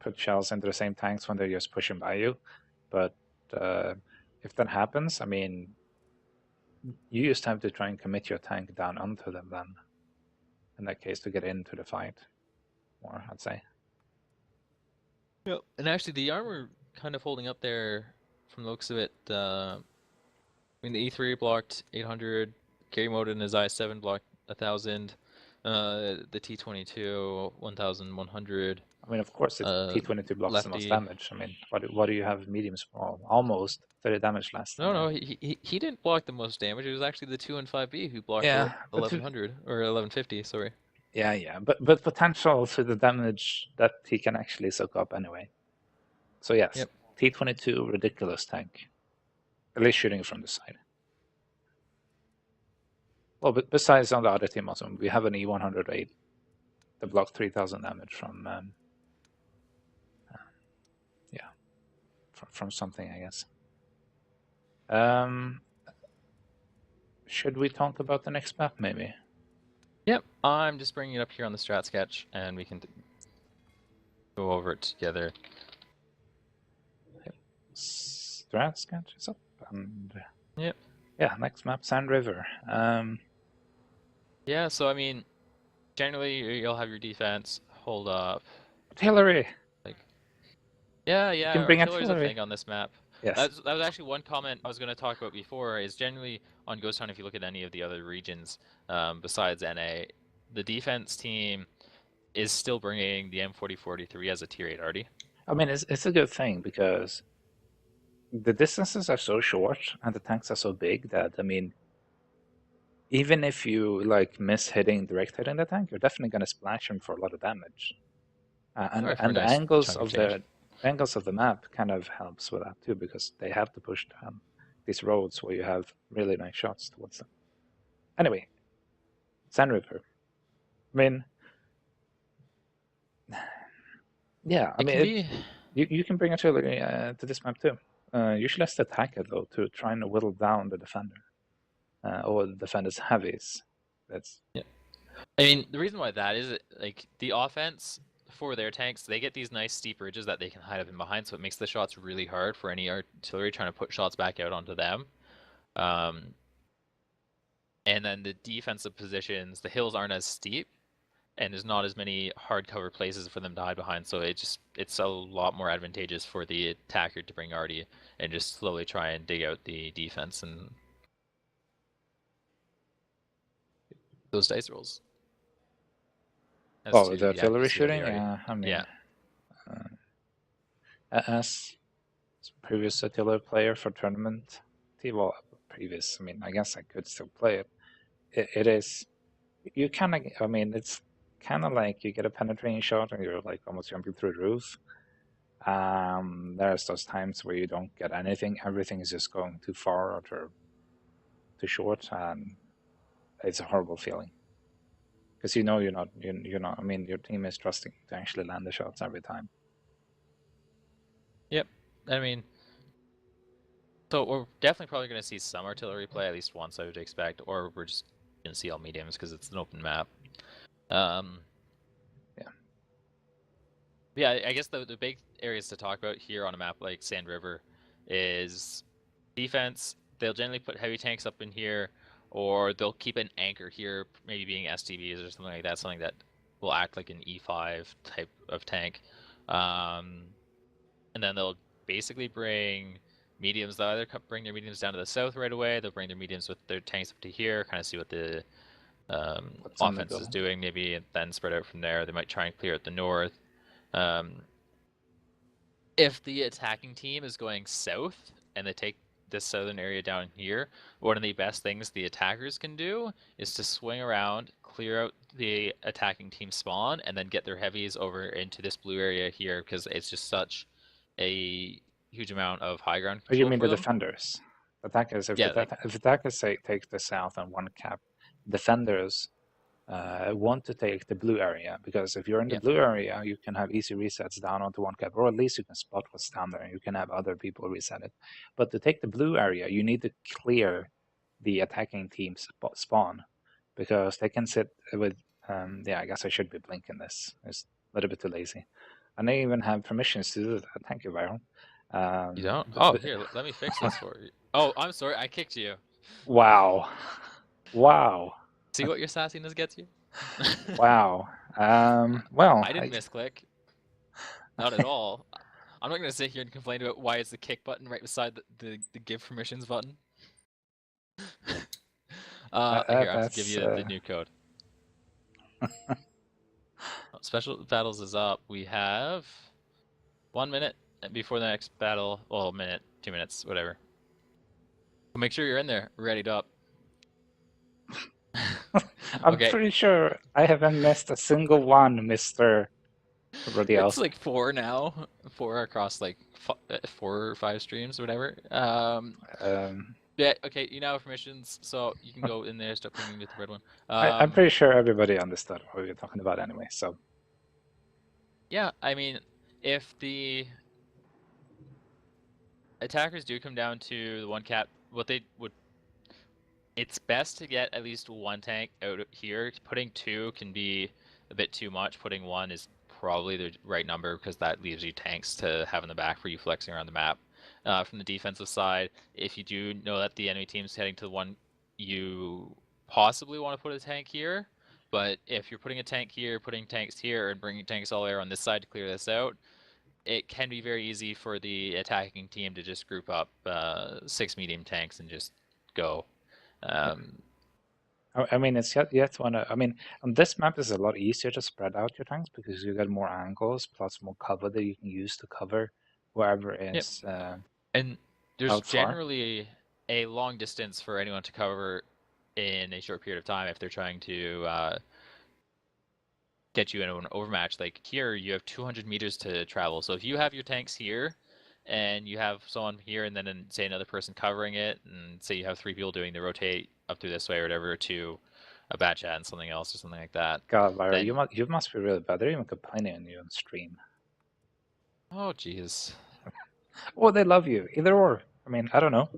put shells into the same tanks when they're just pushing by you, but if that happens, I mean, you just have to try and commit your tank down onto them then. In that case, to get into the fight, more I'd say. Yeah. And actually, the armor kind of holding up there from the looks of it. I mean, the E3 blocked 800, carry mode in his IS-7 blocked 1,000, the T-22 1,100. I mean, of course, it's T22 blocks the most lefty. damage. I mean, what do you have mediums for? Almost 30 damage less than No, that. he didn't block the most damage. It was actually the 2 and 5B who blocked Yeah, but 1100 or 1150. Sorry. yeah, but potential to the damage that he can actually soak up anyway. So yes, Yep. T22 ridiculous tank, at least shooting from the side. Well, but besides on the other team also, we have an E108 that blocks 3000 damage from yeah, from something, I guess. Should we talk about the next map, maybe? Yep. I'm just bringing it up here on the strat sketch, and we can go over it together. Strat sketch is up, and Yep. yeah, next map, Sand River. Yeah. So I mean, generally you'll have your defense hold up. Artillery. Like, You yeah, can bring artillery is a artillery. thing on this map. Yes. That was actually one comment I was going to talk about before. Is generally on Ghost Town, if you look at any of the other regions besides NA, the defense team is still bringing the M4043 as a tier 8 arty. I mean, it's a good thing because the distances are so short and the tanks are so big that, I mean, even if you like miss direct hitting the tank, you're definitely going to splash him for a lot of damage. And the nice angles chunk of of change. the map kind of helps with that too, because they have to push down these roads where you have really nice shots towards them. Anyway, Sand River. I mean, yeah, I mean, you can bring artillery to this map too. Usually let's attack it though to try and whittle down the defender or the defender's heavies. That's Yeah. I mean, the reason why that is, like, the offense for their tanks, they get these nice steep ridges that they can hide up in behind, so it makes the shots really hard for any artillery trying to put shots back out onto them. And then the defensive positions, the hills aren't as steep, and there's not as many hard cover places for them to hide behind, so it's a lot more advantageous for the attacker to bring arty and just slowly try and dig out the defense and those dice rolls. the artillery shooting. Yeah, I mean, yeah. As previous artillery player for tournament, well, previous. I mean, I guess I could still play it. It is. You kind of. I mean, it's kind of like you get a penetrating shot and you're like almost jumping through the roof. There's those times where you don't get anything. Everything is just going too far or too short, and it's a horrible feeling. Because you know you're not. I mean, your team is trusting to actually land the shots every time. Yep. I mean, so we're definitely probably going to see some artillery play at least once, I would expect, or we're just going to see all mediums because it's an open map. Yeah, I guess the big areas to talk about here on a map like Sand River is defense. They'll generally put heavy tanks up in here, or they'll keep an anchor here, maybe being STBs or something like that, something that will act like an E5 type of tank. And then they'll basically bring mediums. They'll either bring their mediums down to the south right away. They'll bring their mediums with their tanks up to here, kind of see what the offense is doing, maybe, and then spread out from there. They might try and clear out the north. If the attacking team is going south and they take this southern area down here, one of the best things the attackers can do is to swing around, clear out the attacking team spawn, and then get their heavies over into this blue area here, because it's just such a huge amount of high ground control. Oh, you mean for the them. defenders? Attackers, if Yeah, if attackers take the south and one cap, defenders want to take the blue area, because if you're in the blue area, you can have easy resets down onto one cap, or at least you can spot what's down there and you can have other people reset it. But to take the blue area, you need to clear the attacking team's spawn, because they can sit with. I guess I should be blinking this. It's a little bit too lazy. And they even have permissions to do that. Thank you, Byron. You don't? Here, let me fix this for you. Oh, I'm sorry, I kicked you. Wow. Wow. See what your sassiness gets you? Wow. Well, I didn't misclick. Not at all. I'm not going to sit here and complain about why it's the kick button right beside the give permissions button. Here, I have to give you the new code. special battles is up. We have 1 minute before the next battle. Well, a minute, 2 minutes, whatever. So make sure you're in there, readied up. I'm Okay. pretty sure I haven't missed a single one, Mr. Everybody It's else. like 4 now, 4 across like 4 or 5 streams, or whatever. Um, Yeah. Okay. You now have permissions, so you can go in there, start pinging with the red one. I'm pretty sure everybody understood what we were talking about anyway. So Yeah. I mean, if the attackers do come down to the one cap, what they would, it's best to get at least one tank out here. Putting 2 can be a bit too much. Putting 1 is probably the right number because that leaves you tanks to have in the back for you flexing around the map. From the defensive side, if you do know that the enemy team's heading to the one, you possibly want to put a tank here. But if you're putting a tank here, putting tanks here, and bringing tanks all the way around this side to clear this out, it can be very easy for the attacking team to just group up 6 medium tanks and just go. I mean, it's yet one. I mean, on this map, it's a lot easier to spread out your tanks because you get more angles plus more cover that you can use to cover wherever Yep. is And there's out far. generally a long distance for anyone to cover in a short period of time if they're trying to get you into an overmatch. Like here, you have 200 meters to travel. So if you have your tanks here, and you have someone here, and then say another person covering it, and say you have 3 people doing the rotate up through this way or whatever to a bat chat and something else or something like that. God, Lyra, Then you must be really bad. They're even complaining on you on stream. oh jeez. Well, they love you. Either or. I mean, I don't know.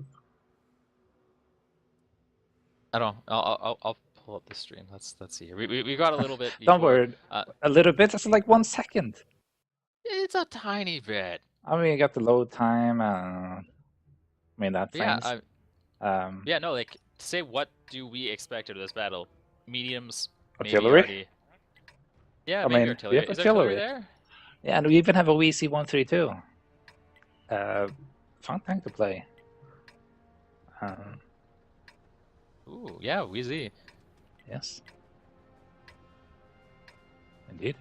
I don't. I'll pull up the stream. Let's see here. We got a little bit Don't before. worry. A little bit. That's like 1 second. It's a tiny bit. I mean, you got the load time. I mean, that Yeah. things. Yeah. No. Like, say what do we expect out of this battle? Mediums. Maybe Artillery. already. Yeah. I Maybe mean, we artillery. have Is artillery artillery. there? Yeah, and we even have a WC-132. Fun tank to play. Ooh. Yeah. Wheezy. Yes. Indeed.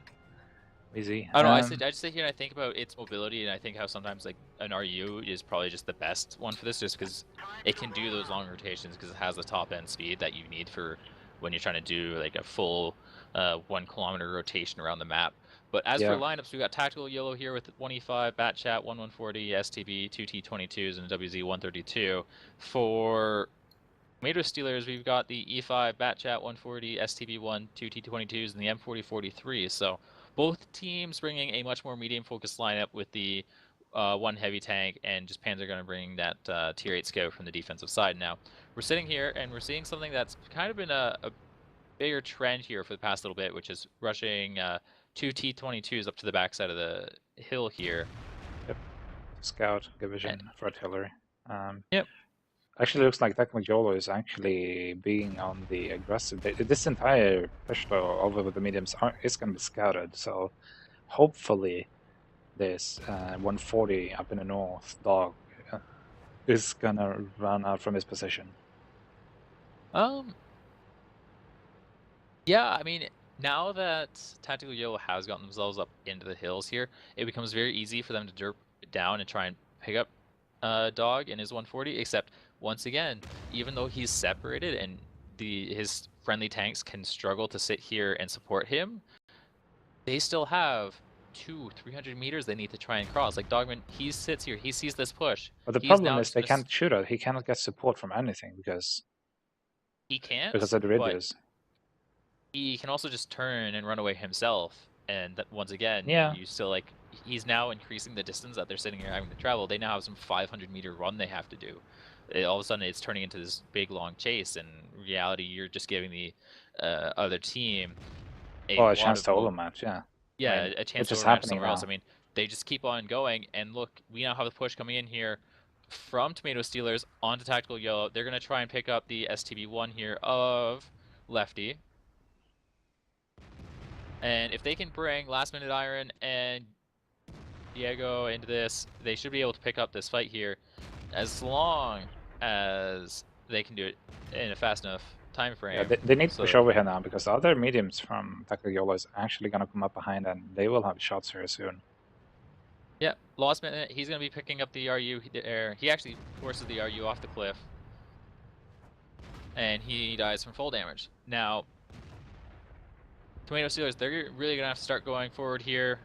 Easy. I don't know. I just sit here and I think about its mobility, and I think how sometimes like an RU is probably just the best one for this, just because it can do those long rotations because it has the top end speed that you need for when you're trying to do like a full 1 kilometer rotation around the map. But as for lineups, we got Tactical Yolo here with 1E5, Bat Chat, 1140, STB, 2 T22s, and a WZ-132. For Tomato Steelers, we've got the E5, Bat Chat 140, STB1, 2 T22s, and the M4043. So both teams bringing a much more medium-focused lineup with the 1 heavy tank, and just Panzer going to bring that Tier 8 scout from the defensive side. Now, we're sitting here, and we're seeing something that's kind of been a bigger trend here for the past little bit, which is rushing 2 T22s up to the backside of the hill here. Yep. Scout division for artillery. Yep. Actually, looks like Yolo is actually being on the aggressive. This entire push though over with the mediums is going to be scouted. So hopefully, this 140 up in the north dog is gonna run out from his position. Yeah, I mean, now that Tactical Yolo has gotten themselves up into the hills here, it becomes very easy for them to derp down and try and pick up Dog in his 140, except once again, even though he's separated and his friendly tanks can struggle to sit here and support him, they still have 200-300 meters they need to try and cross. Like Dogman, he sits here, he sees this push. But the problem is they can't shoot it. He cannot get support from anything because he can't because of the ridges. He can also just turn and run away himself, and that, once again, you still like he's now increasing the distance that they're sitting here having to travel. They now have some 500-meter run they have to do. All of a sudden, it's turning into this big long chase. And in reality, you're just giving the other team a chance to overmatch. Yeah, I mean, a chance to overmatch somewhere else. I mean, they just keep on going, and look, we now have the push coming in here from Tomato Steelers onto Tactical Yellow. They're going to try and pick up the STB1 here of Lefty. And if they can bring Last Minute Iron and Diego into this, they should be able to pick up this fight here, as long as they can do it in a fast enough time Yeah, frame. they need to So push over here now because the other mediums from Tactical Yolo is actually going to come up behind and they will have shots here soon. yeah, Lost Minute, he's going to be picking up the RU there. He actually forces the RU off the cliff. And he dies from full damage. Now, Tomato Steelers, they're really going to have to start going forward here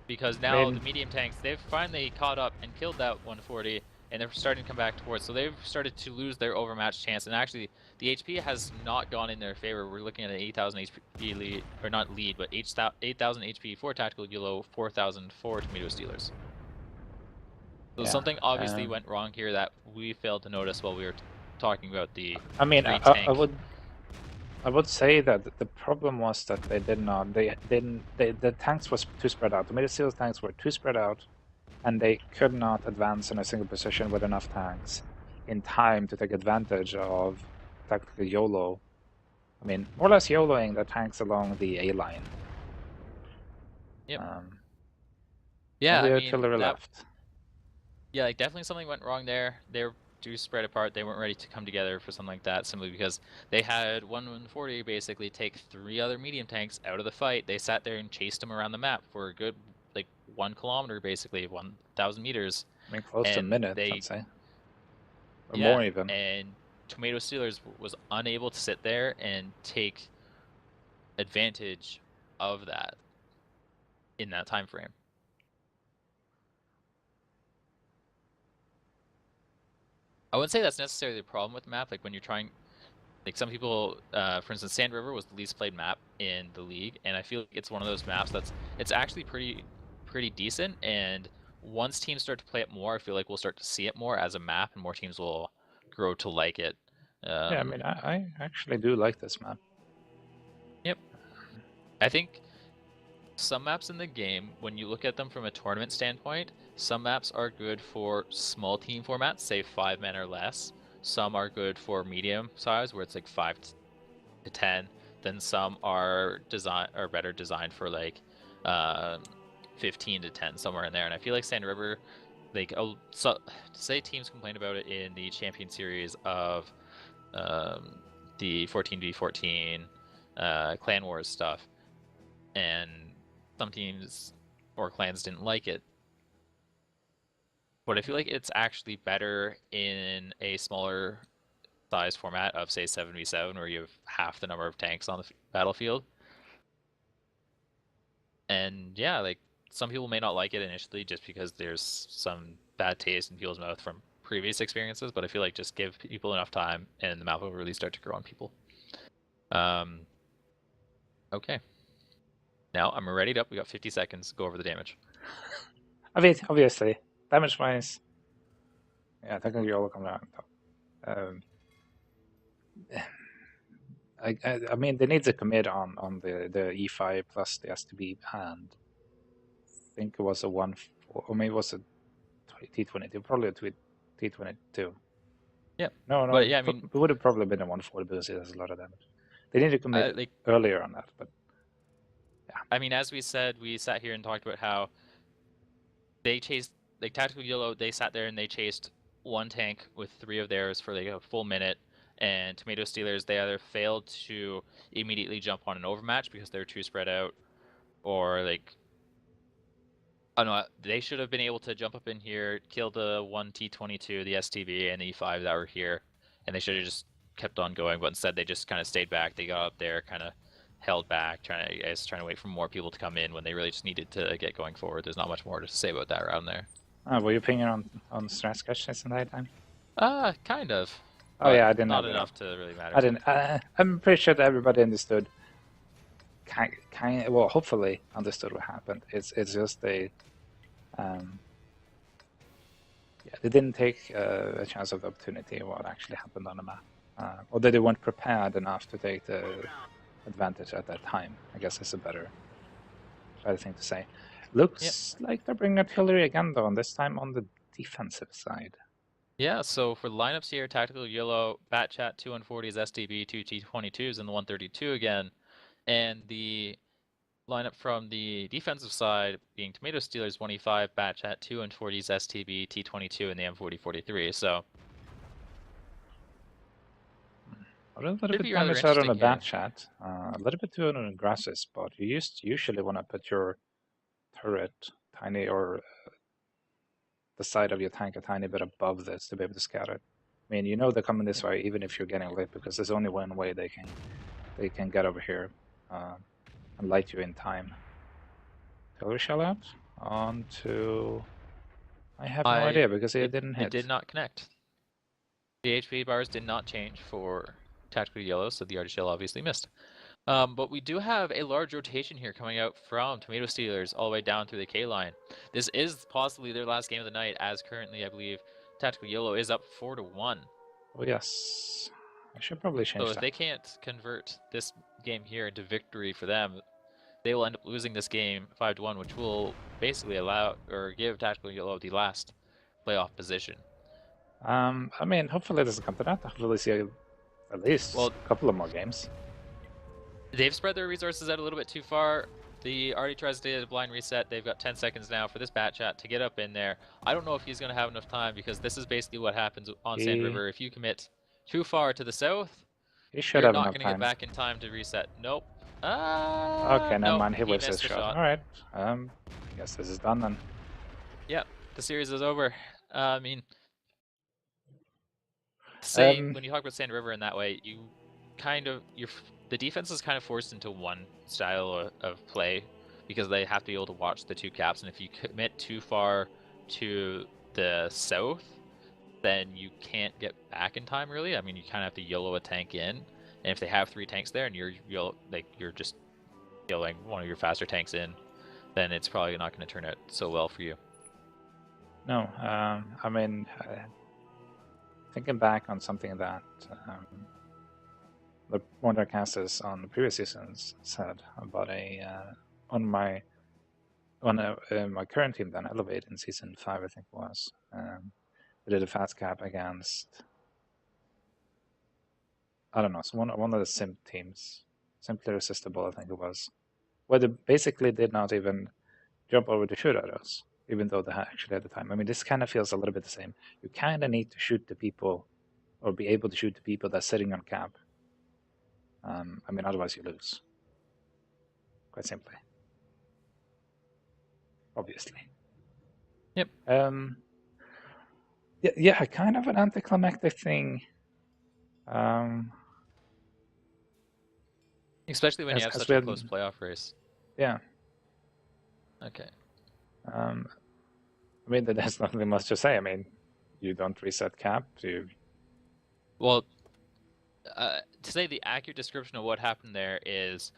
because now the medium tanks, they've finally caught up and killed that 140 and they're starting to come back towards. So they've started to lose their overmatch chance. And actually, the HP has not gone in their favor. We're looking at an 8,000 HP lead, or not lead, but 8,000 HP for Tactical Yolo, 4,000 for Tomato Steelers. So something obviously went wrong here that we failed to notice while we were talking about the I would say that the problem was that they did not. The tanks was too spread out. The middle seal tanks were too spread out, and they could not advance in a single position with enough tanks in time to take advantage of tactical YOLO. I mean, more or less YOLOing the tanks along the A line. Yep. Yeah, only I mean, artillery left. Yeah, like definitely something went wrong there. They were too spread apart. They weren't ready to come together for something like that simply because they had 140 basically take 3 other medium tanks out of the fight. They sat there and chased them around the map for a good, like, 1 kilometer basically, 1,000 meters. I mean, close to a minute, I'd say. Or more even. And Tomato Steelers was unable to sit there and take advantage of that in that time frame. I wouldn't say that's necessarily the problem with the map. Like when you're trying, like some people, for instance, Sand River was the least played map in the league, and I feel like it's one of those maps it's actually pretty decent. And once teams start to play it more, I feel like we'll start to see it more as a map, and more teams will grow to like it. Yeah, I mean, I actually do like this map. Yep. I think some maps in the game, when you look at them from a tournament standpoint, some maps are good for small team formats, say 5 men or less. Some are good for medium size, where it's like 5 to 10. Then some are better designed for like 15 to 10, somewhere in there. And I feel like Sand River, like, so say teams complained about it in the Champion Series of the 14v14 Clan Wars stuff, and some teams or clans didn't like it. But I feel like it's actually better in a smaller size format of, say, 7v7, where you have half the number of tanks on the battlefield. And yeah, like, some people may not like it initially just because there's some bad taste in people's mouth from previous experiences, but I feel like just give people enough time and the map will really start to grow on people. Okay. Now I'm readied up. We got 50 seconds. Go over the damage. I mean, obviously, damage-wise, yeah, technically all come out on top. I mean, they need to commit on the E5 plus the STB, and I think it was a 1-4, or maybe it was a T22, probably a T22. Yeah. No, but yeah, I mean, it would have probably been a 140 because it has a lot of damage. They need to commit like, earlier on that, but yeah. I mean, as we said, we sat here and talked about how they chased, like, Tactical Yolo, they sat there and they chased one tank with 3 of theirs for like a full minute, and Tomato Steelers, they either failed to immediately jump on an overmatch because they're too spread out, or like, I don't know, they should have been able to jump up in here, kill the 1 T22, the STV, and the E5 that were here, and they should have just kept on going, but instead they just kind of stayed back. They got up there, kind of held back, trying to wait for more people to come in when they really just needed to get going forward. There's not much more to say about that round there. Were you pinging on strat sketches in that time? Kind of. Oh yeah, I didn't. Not enough to really matter. I didn't. I'm pretty sure that everybody understood. Well, hopefully understood what happened. It's just they didn't take a chance of the opportunity of what actually happened on the map, or that they weren't prepared enough to take the advantage at that time. I guess is a better thing to say. Looks like they're bringing artillery again, though, and this time on the defensive side. Yeah, so for the lineups here, Tactical Yolo, Bat Chat, 2 140s, STB, 2 T22s, and the 132 again. And the lineup from the defensive side being Tomato Steelers, 1E5, Bat Chat, 2 140s, STB, T22, and the M4043. So A little Should bit be rather damage out on interesting the here. bat chat. A little bit too on the aggressive spot. You usually want to put your turret tiny or the side of your tank a tiny bit above this to be able to scatter it. I mean, you know they're coming this way even if you're getting late because there's only one way they can get over here and light you in time. Pillar shell out onto. I have no idea because it didn't hit. It did not connect. The HP bars did not change for Tactical Yolo, so the artificial obviously missed. But we do have a large rotation here coming out from Tomato Steelers all the way down through the K line. This is possibly their last game of the night, as currently I believe Tactical Yolo is up 4-1. Oh yes, I should probably change So if that. they can't convert this game here into victory for them, they will end up losing this game 5-1, which will basically allow or give Tactical Yolo the last playoff position. I mean, hopefully it doesn't come to that. Hopefully see at least a couple of more games. They've spread their resources out a little bit too far. The already tries to get a blind reset. They've got 10 seconds now for this bat chat to get up in there. I don't know if he's going to have enough time because this is basically what happens on Sand River. If you commit too far to the south, he should you're have not enough going to get time. back in time to reset. Nope. Okay, never mind. He wastes his missed the shot. shot. All right. I guess this is done then. Yep, the series is over. I mean, when you talk about Sand River in that way, you kind of the defense is kind of forced into one style of play because they have to be able to watch the two caps, and if you commit too far to the south, then you can't get back in time. Really, I mean, you kind of have to YOLO a tank in, and if they have 3 tanks there, and you're just YOLOing one of your faster tanks in, then it's probably not going to turn out so well for you. No, I mean, thinking back on something that one of our casters on the previous seasons said about on my current team, then Elevate in season 5, I think it was. We did a fast cap against, I don't know, so one of the sim teams, Simply Resistible, I think it was, where they basically did not even jump over to shoot at us, even though they actually had the time. I mean, this kind of feels a little bit the same. You kind of need to shoot the people, or be able to shoot the people that's sitting on cap. I mean, otherwise you lose. Quite simply. Obviously. Yep. Yeah, kind of an anticlimactic thing. Especially when you have such a close playoff race. Yeah. Okay. I mean, there's nothing much to say. I mean, you don't reset cap. Well, to say the accurate description of what happened there is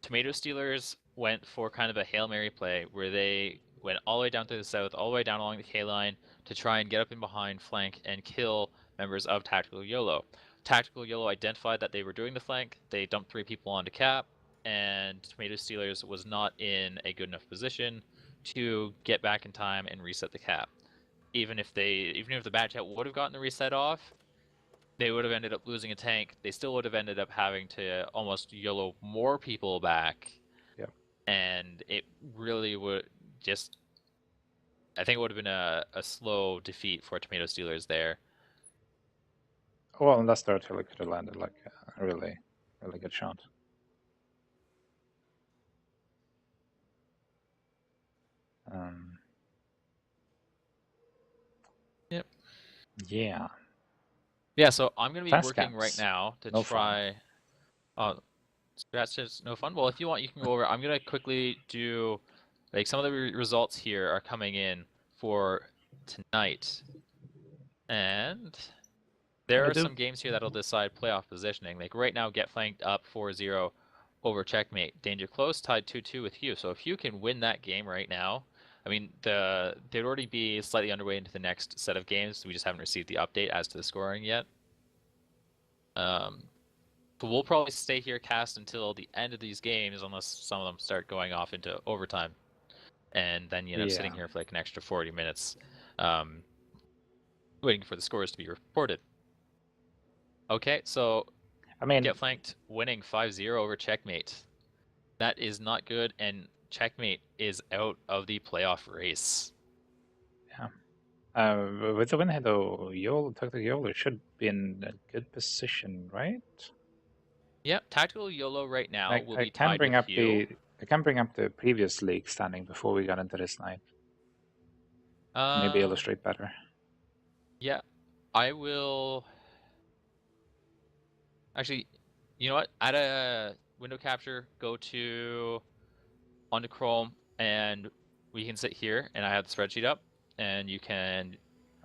Tomato Steelers went for kind of a Hail Mary play where they went all the way down to the south, all the way down along the K line to try and get up in behind, flank, and kill members of Tactical Yolo. Tactical Yolo identified that they were doing the flank. They dumped 3 people onto cap, and Tomato Steelers was not in a good enough position to get back in time and reset the cap. Even if the bat chat would have gotten the reset off, they would have ended up losing a tank. They still would have ended up having to almost YOLO more people back. Yep. And it really would just, I think it would have been a slow defeat for Tomato Steelers there. Well, unless the artillery could have landed like a really, really good shot. Yep. Yeah. Yeah, so I'm going to be Fast working caps. right now to No try... Oh, that's just no fun? Well, if you want, you can go over. I'm going to quickly do... Like, some of the results here are coming in for tonight. And there are some games here that'll decide playoff positioning. Like, right now, Get Flanked up 4-0 over Checkmate. Danger Close tied 2-2 with Hugh. So if Hugh can win that game right now... I mean, they'd already be slightly underway into the next set of games. We just haven't received the update as to the scoring yet. But we'll probably stay here cast until the end of these games, unless some of them start going off into overtime, and then you end up sitting here for like an extra 40 minutes, waiting for the scores to be reported. Okay, so I mean, Get Flanked winning 5-0 over Checkmate. That is not good, and Checkmate is out of the playoff race. Yeah. With the win here, though, Tactical Yolo should be in a good position, right? Yeah, Tactical Yolo right now will I be can tied bring with up you. the previous league standing before we got into this night. Maybe illustrate better. Yeah, I will. Actually, you know what? Add a window capture, go onto Chrome, and we can sit here, and I have the spreadsheet up, and you can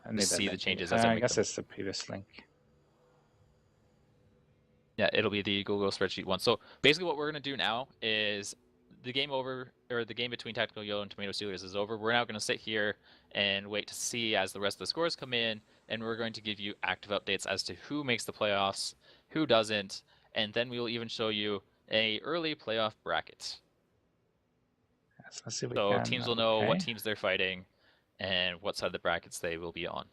I need just that see the link. changes as I I make guess them. it's the previous link. Yeah, it'll be the Google spreadsheet one. So basically what we're going to do now is the game between Tactical Yolo and Tomato Steelers is over. We're now going to sit here and wait to see as the rest of the scores come in, and we're going to give you active updates as to who makes the playoffs, who doesn't, and then we will even show you a early playoff bracket. Yes, let's see if we So can. teams will know what teams they're fighting and what side of the brackets they will be on.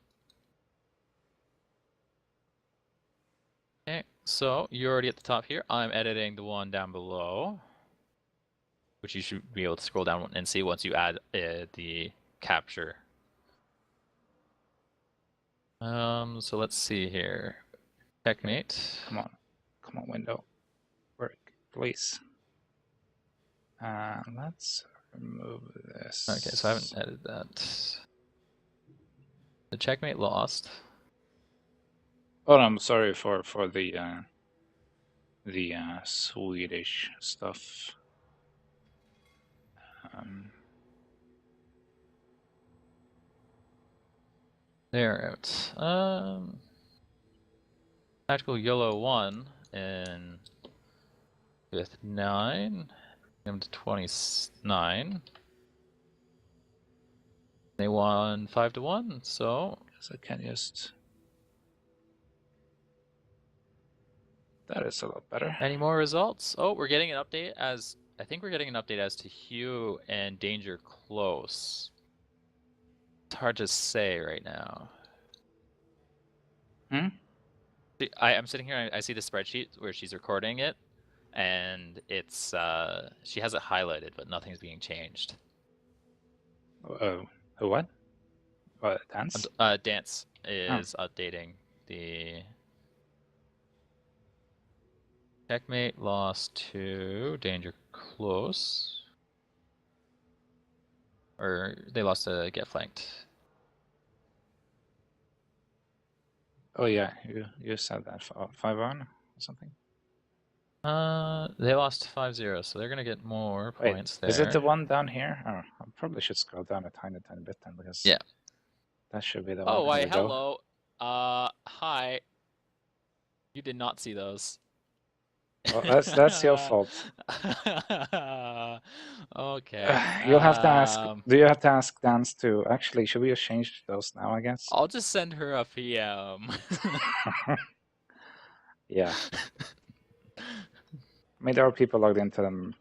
Okay, so you're already at the top here. I'm editing the one down below, which you should be able to scroll down and see once you add the capture. So let's see here. Checkmate. Okay. Come on, window. Work, please. Let's remove this. Okay, so I haven't edited that. The checkmate lost. Oh, I'm sorry for the Swedish stuff. They're out. Tactical Yolo won in with 9. Them to 29. They won 5-1. So guess I can just. That is a lot better. Any more results? Oh, we're getting an update as I think we're getting an update as to Hugh and Danger Close. It's hard to say right now. I'm sitting here. I see the spreadsheet where she's recording it, and it's she has it highlighted, but nothing's being changed. What? Dance? Dance is updating the checkmate lost to Danger Close, or they lost to Get Flanked. Oh yeah, you said that 5-1 or something. They lost 5-0, so they're gonna get more points there. Is it the one down here? Oh, I probably should scroll down a tiny bit then, because yeah, that should be the one. Oh, why, hello. Hi. You did not see those. Well, that's your fault. Okay. You'll have to ask. Do you have to ask Dance to? Actually, should we just change those now? I guess. I'll just send her a PM. Yeah. I mean, there are people logged into them.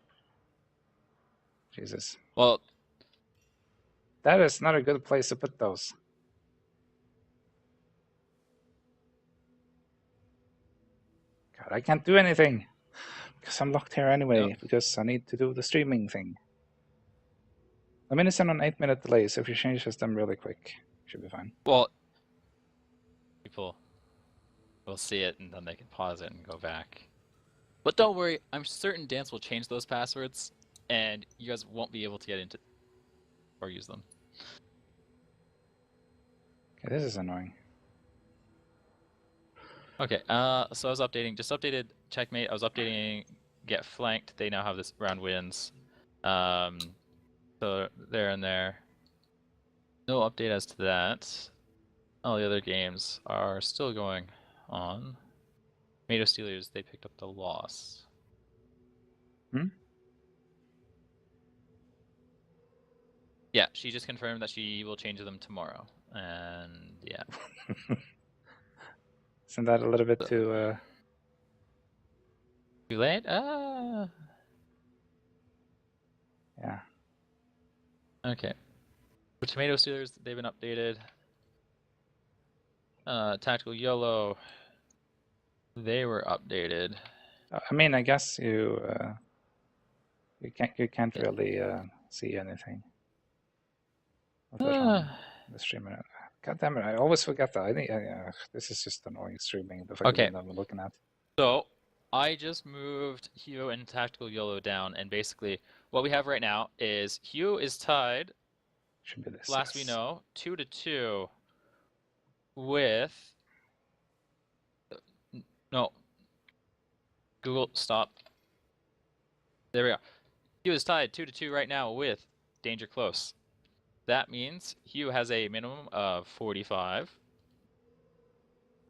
Jesus. Well, that is not a good place to put those. God, I can't do anything because I'm locked here anyway. Yep. Because I need to do the streaming thing. I mean, it's on an 8-minute delay, so if you change them really quick, it should be fine. Well, people will see it and then they can pause it and go back. But don't worry, I'm certain Dance will change those passwords, and you guys won't be able to get into or use them. Okay, this is annoying. Okay, so I was just updated checkmate. I was updating Get Flanked. They now have this round wins. So they're in there. No update as to that. All the other games are still going on. Tomato Steelers, they picked up the loss. Yeah, she just confirmed that she will change them tomorrow. And yeah. Isn't that a little bit too late? Yeah. Okay. For Tomato Steelers, they've been updated. Tactical Yolo, they were updated. I mean, I guess you can't really see anything. The streamer. God damn it! I always forget that. This is just annoying streaming. The fucking Okay, window I'm looking at. so I just moved Hugh and Tactical Yolo down, and basically what we have right now is Hugh is tied, Should be this. last we Yes. know, 2-2 with no, Google, stop. There we go. Hugh is tied 2-2 right now with Danger Close. That means Hugh has a minimum of 45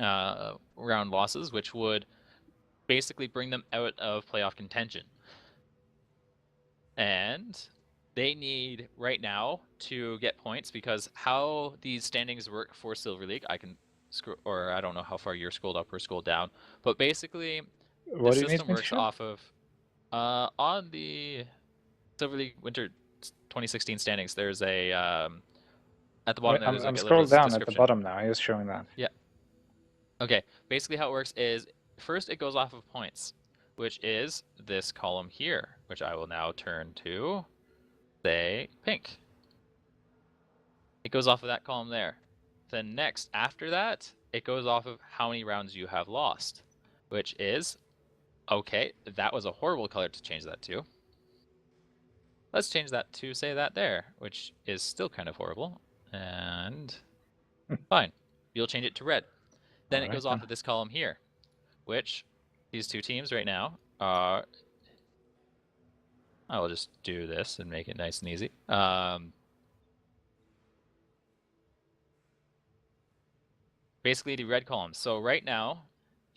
round losses, which would basically bring them out of playoff contention. And they need right now to get points, because how these standings work for Silver League, I can scroll, or I don't know how far you're scrolled up or scrolled down, but basically the What do you need system me to works show? off of on the Silver League Winter 2016 standings. There's a at the bottom there, there's I'm like a little scrolled down at the description. bottom now. It's showing that. Yeah. Okay. Basically, how it works is first it goes off of points, which is this column here, which I will now turn to, say, pink. It goes off of that column there. Then next, after that, it goes off of how many rounds you have lost, which is, okay, that was a horrible color to change that to. Let's change that to, say, that there, which is still kind of horrible. And fine. You'll change it to red. Then All it right goes off then. of this column here, which these two teams right now are. I will just do this and make it nice and easy. Basically, the red column. So right now,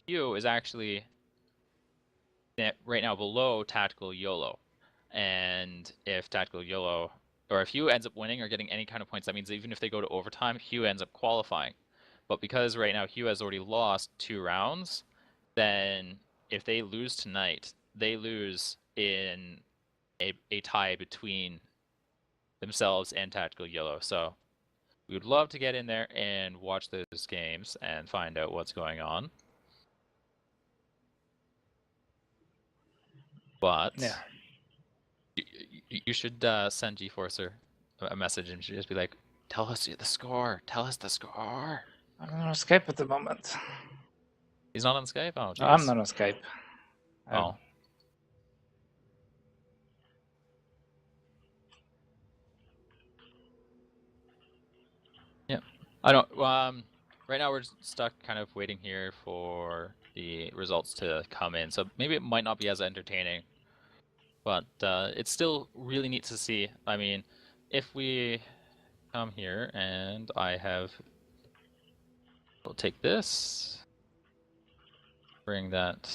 Hugh is actually right now below Tactical Yolo. And if Tactical Yolo, or if Hugh ends up winning or getting any kind of points, that means even if they go to overtime, Hugh ends up qualifying. But because right now Hugh has already lost 2 rounds, then if they lose tonight, they lose in a tie between themselves and Tactical Yellow. So we would love to get in there and watch those games and find out what's going on. But Yeah. you should send GeForcer a message and just be like, tell us the score. Tell us the score. I'm on Skype at the moment. He's not on Skype? Oh, No, I'm jeez. not on Skype. Oh. Yeah. I don't, right now we're stuck kind of waiting here for the results to come in. So maybe it might not be as entertaining, but it's still really neat to see. I mean, if we come here and we'll take this, bring that,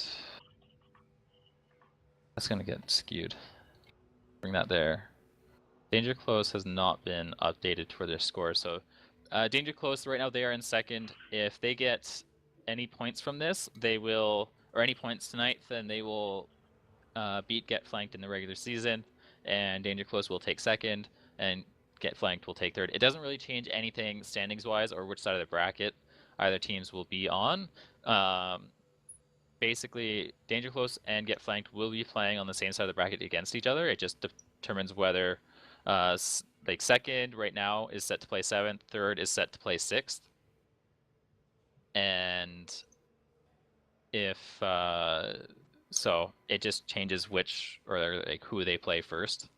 that's going to get skewed. Bring that there. Danger Close has not been updated for their score. So Danger Close, right now they are in second. If they get any points from this, they will, or any points tonight, then they will beat Get Flanked in the regular season, and Danger Close will take second, and Get Flanked will take third. It doesn't really change anything standings-wise or which side of the bracket either teams will be on. Basically, Danger Close and Get Flanked will be playing on the same side of the bracket against each other. It just determines whether, like, second right now is set to play 7th, third is set to play 6th. And if so it just changes which, or like who they play first.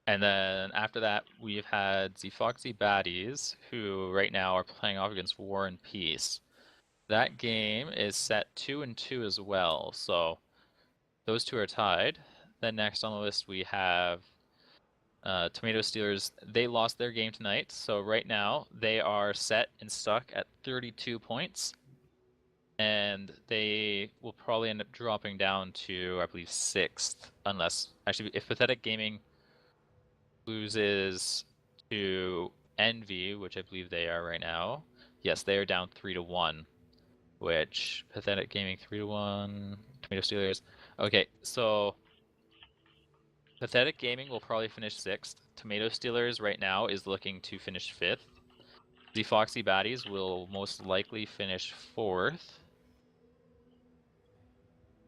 And then after that, we've had the Foxy Baddies, who right now are playing off against War and Peace. That game is set 2-2 as well, so those two are tied. Then next on the list we have Tomato Steelers. They lost their game tonight, so right now they are set and stuck at 32 points. And they will probably end up dropping down to, I believe, 6th, unless, actually, if Pathetic Gaming loses to Envy, which I believe they are right now, yes, they are down 3-1, which, Pathetic Gaming 3-1, Tomato Steelers. Okay, so Pathetic Gaming will probably finish 6th. Tomato Steelers right now is looking to finish 5th. The Foxy Baddies will most likely finish 4th.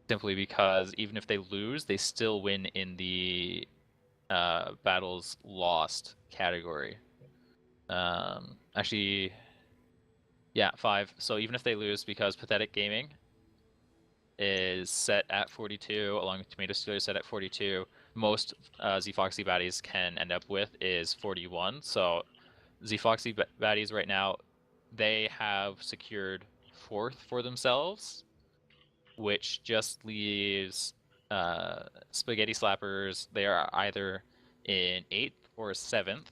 Simply because even if they lose, they still win in the battles lost category. Actually, yeah, 5. So even if they lose, because Pathetic Gaming is set at 42, along with Tomato Stealer set at 42, most Z-Foxy baddies can end up with is 41. So Z-Foxy baddies right now, they have secured 4th for themselves, which just leaves Spaghetti Slappers. They are either in 8th or 7th.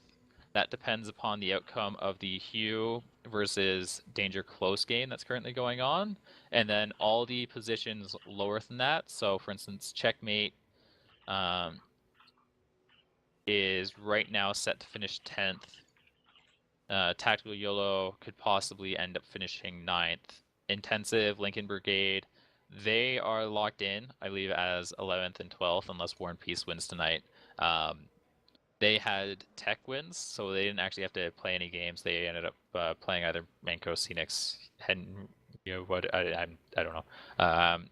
That depends upon the outcome of the Hue versus Danger Close game that's currently going on. And then all the positions lower than that, so for instance, Checkmate is right now set to finish 10th. Tactical Yolo could possibly end up finishing 9th. Intensive, Lincoln Brigade, they are locked in, I believe, as 11th and 12th, unless War and Peace wins tonight. They had tech wins, so they didn't actually have to play any games. They ended up playing either Manco, Phoenix, what I don't know,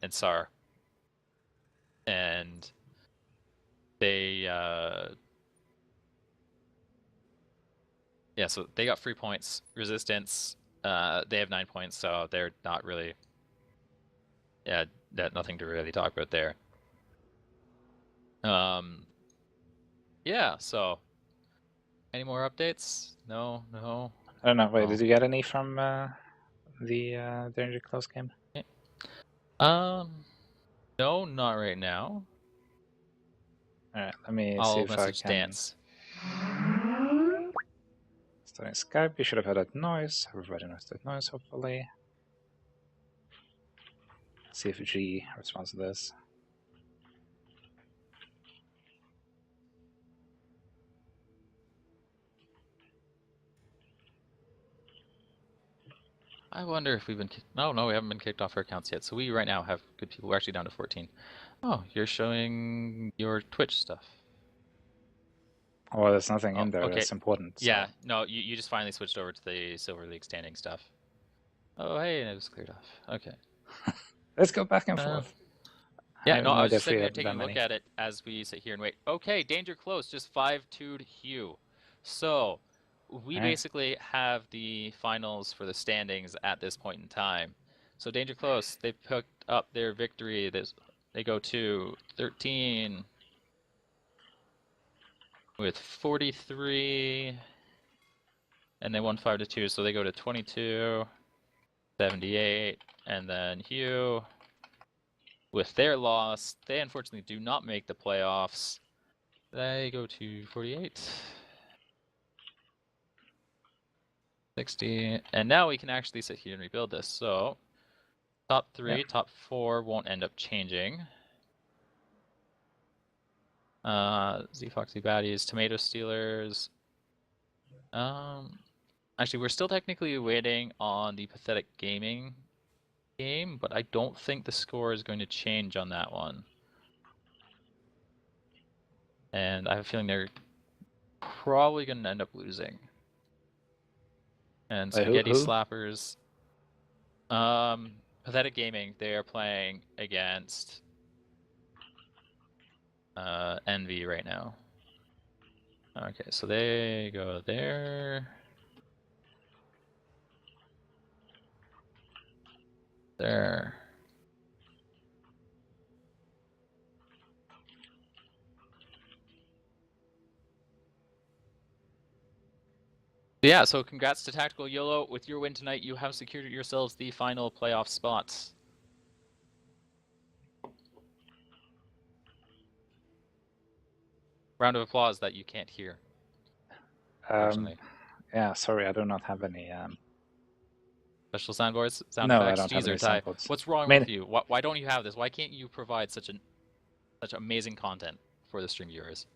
and SAR, and they yeah, so they got 3 points. Resistance, they have 9 points, so they're not really nothing to really talk about there. Yeah, so any more updates? No. I don't know. Wait, Oh. did you get any from the Danger Close game? Okay. No, not right now. Alright, let me see I'll if I message can. Dance. Starting Skype, you should have had that noise. Everybody knows that noise, hopefully. Let's see if G responds to this. I wonder if we've been kicked. No, we haven't been kicked off our accounts yet. So we right now have good people. We're actually down to 14. Oh, you're showing your Twitch stuff. Well, there's nothing in there Okay. that's important. Yeah, So. no, you just finally switched over to the Silver League standing stuff. Oh, hey, it was cleared off. Okay. Let's go back and forth. Yeah, have no, no I was idea just if we sitting there have taking that a look many. at it as we sit here and wait. Okay, Danger Close, just 5-2'd Hue. So, we basically have the finals for the standings at this point in time. So Danger Close, they picked up their victory. They go to 13 with 43, and they won 5-2, so they go to 22, 78, and then Hue, with their loss, they unfortunately do not make the playoffs. They go to 48, 60, and now we can actually sit here and rebuild this. So top 3, top 4 won't end up changing. Z-Foxy Baddies, Tomato Stealers. Actually, we're still technically waiting on the Pathetic Gaming game, but I don't think the score is going to change on that one. And I have a feeling they're probably going to end up losing. And Spaghetti Who? Slappers. Pathetic Gaming, they are playing against Envy right now. Okay, so they go there. There. Yeah, so congrats to Tactical Yolo. With your win tonight, you have secured yourselves the final playoff spots. Round of applause that you can't hear. Unfortunately. Yeah, sorry, I do not have any. Special soundboards, sound No, I effects. don't have Jeez, any or Ty, soundboards. what's wrong with you? Why don't you have this? Why can't you provide such amazing content for the stream viewers?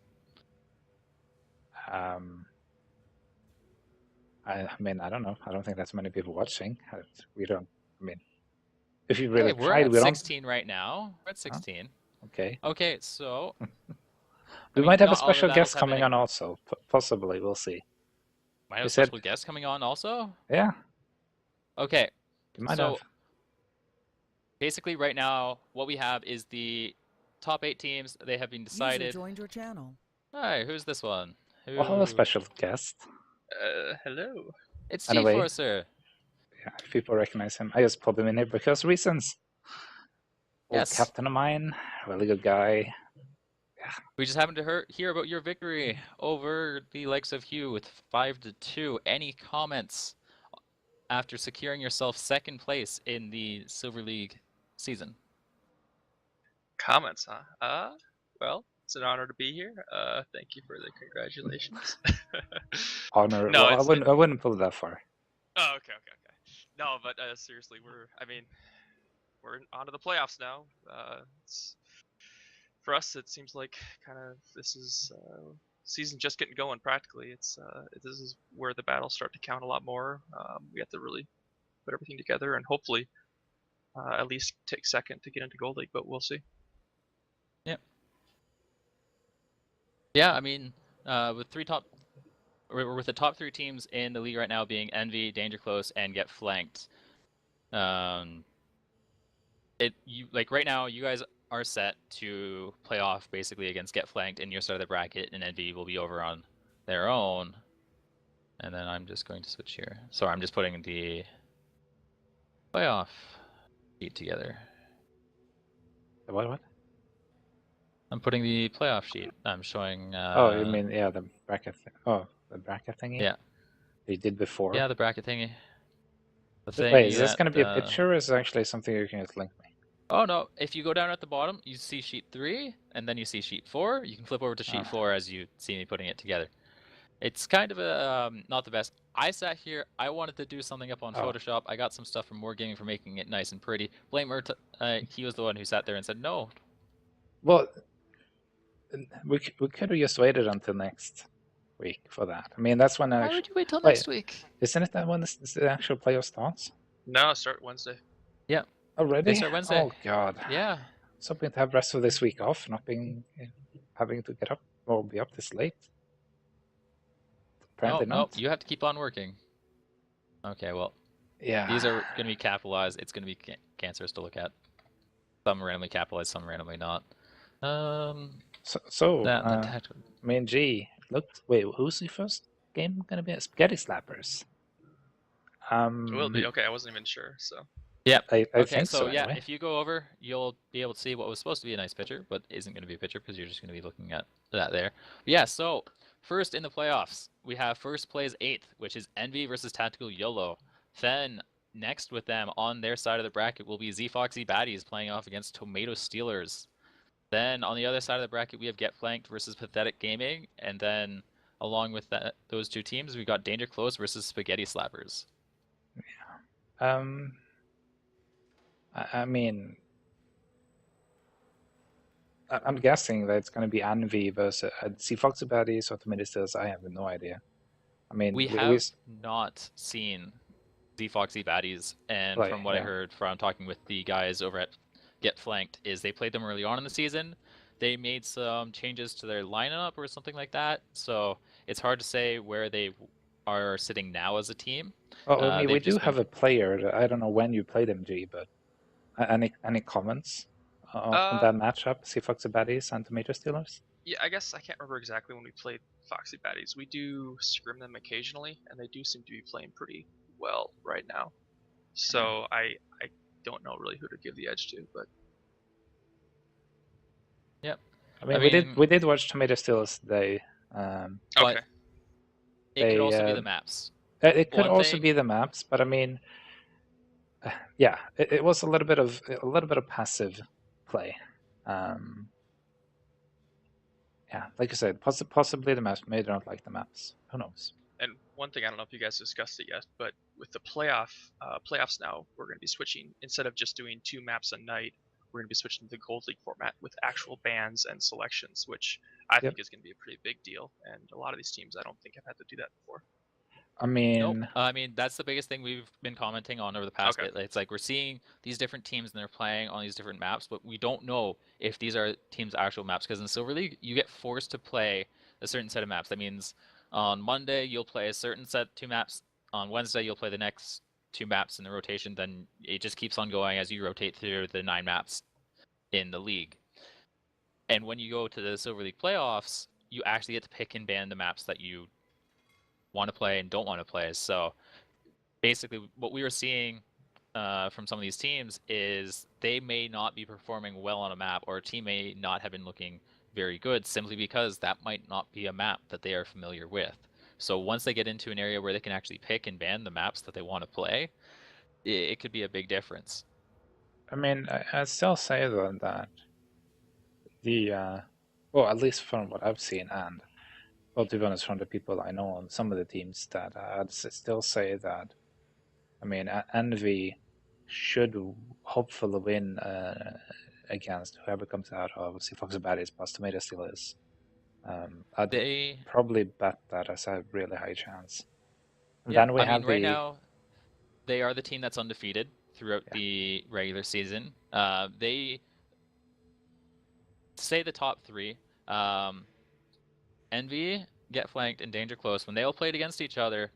I mean, I don't know. I don't think that's many people watching. We don't. I mean, if you really We're tried, at we 16 right now. We're at 16. Okay. Okay, so We might have a not all of the special battles guest have coming been. on also. Possibly, we'll see. Might have You a said- special guest coming on also? Yeah, Okay. you might So have. basically right now what we have is the top 8 teams. They have been User decided. joined your channel. Hi, who's this one? Well, hello, Who? special guest. Hello. It's Anyway, G4, yeah, if people recognize him, I just pulled him in here because reasons. Old Yes. captain of mine, really good guy. We just happened to hear about your victory over the likes of Hugh with 5-2. Any comments after securing yourself second place in the Silver League season? Comments, huh? Well, it's an honor to be here. Thank you for the congratulations. Honor. No, Well, it's I wouldn't pull it that far. oh, okay. No, but seriously, we're on to the playoffs now. For us, it seems like kind of this is season just getting going practically. This is where the battles start to count a lot more. We have to really put everything together and hopefully at least take second to get into Gold League, but we'll see. Yep. Yeah, I mean, with with the top three teams in the league right now being Envy, Danger Close, and Get Flanked. Like right now, you guys are set to play off basically against Get Flanked in your side of the bracket, and Envy will be over on their own. And then I'm just going to switch here. Sorry, I'm just putting the playoff sheet together. What? I'm putting the playoff sheet. I'm showing. Oh, you mean the bracket? Oh, the bracket thingy. Yeah. You did before. Yeah, the bracket thingy. The thingy Wait, is this that, going to be a picture, or is it actually something you can just link me? Oh no! If you go down at the bottom, you see sheet 3, and then you see sheet 4. You can flip over to sheet 4 as you see me putting it together. It's kind of a not the best. I sat here. I wanted to do something up on Photoshop. I got some stuff from More Gaming for making it nice and pretty. Blame he was the one who sat there and said no. Well, we could have just waited until next week for that. I mean, that's when Why would you wait till next week? Isn't it that when this the actual playoff starts? No, start Wednesday. Yeah. Already? They start Wednesday. Oh god. Yeah. So hoping to have rest of this week off, not being having to get up or be up this late. Apparently no, not. No, you have to keep on working. Okay, well. Yeah. These are going to be capitalized. It's going to be cancerous to look at. Some randomly capitalized, some randomly not. I mean, gee, looked. Wait, who's the first game gonna be? Spaghetti Slappers. It will be okay. I wasn't even sure. So. Yeah. I okay, think so. Yeah, anyway. if you go over, you'll be able to see what was supposed to be a nice picture, but isn't going to be a picture because you're just going to be looking at that there. But yeah. So first in the playoffs, we have first plays 8th, which is Envy versus Tactical Yolo. Then next with them on their side of the bracket will be Z-Foxy Baddies playing off against Tomato Steelers. Then on the other side of the bracket, we have Get Flanked versus Pathetic Gaming, and then along with those two teams, we got Danger Close versus Spaghetti Slappers. Yeah. I mean, I'm guessing that it's going to be Envy versus Z-Foxy Baddies or Tomato Steelers. I have no idea. I mean, we have not seen Z-Foxy Baddies, and from what I heard from talking with the guys over at Get Flanked, is they played them early on in the season. They made some changes to their lineup or something like that, so it's hard to say where they are sitting now as a team. Well, I mean, we do have a player. That, I don't know when you played MG, but any comments on that matchup? Z-Foxy Baddies and Tomato Steelers? Yeah, I guess I can't remember exactly when we played Foxy Baddies. We do scrim them occasionally, and they do seem to be playing pretty well right now. So I don't know really who to give the edge to, but yep. I mean, we did watch Tomato Steelers today. Okay. It could also be the maps. It could also be the maps, but I mean, yeah, it was a little bit of passive play. Yeah, like I said, possibly the maps. Maybe they don't like the maps. Who knows? And one thing, I don't know if you guys discussed it yet, but with the playoffs now, we're going to be switching, instead of just doing 2 maps a night, we're going to be switching to the Gold League format with actual bans and selections, which I think is going to be a pretty big deal. And a lot of these teams, I don't think have had to do that before. I mean, nope. I mean, that's the biggest thing we've been commenting on over the past bit. It's like we're seeing these different teams and they're playing on these different maps, but we don't know if these are teams' actual maps, because in Silver League, you get forced to play a certain set of maps. That means on Monday, you'll play a certain 2 maps. On Wednesday, you'll play the next 2 maps in the rotation. Then it just keeps on going as you rotate through the 9 maps in the league. And when you go to the Silver League playoffs, you actually get to pick and ban the maps that you want to play and don't want to play. So basically, what we were seeing from some of these teams is they may not be performing well on a map, or a team may not have been looking very good simply because that might not be a map that they are familiar with. So once they get into an area where they can actually pick and ban the maps that they want to play, it could be a big difference. I mean, I still say though that the well, at least from what I've seen, and well, to be honest, from the people I know on some of the teams, that I'd still say that, I mean, Envy should hopefully win against whoever comes out of Fox Baddies, plus Tomato still is. I'd They, probably bet that as a really high chance. And yeah, then we I have mean, right the now they are the team that's undefeated throughout yeah. the regular season. They say the top three. Envy, Get Flanked, and Danger Close, when they all played against each other,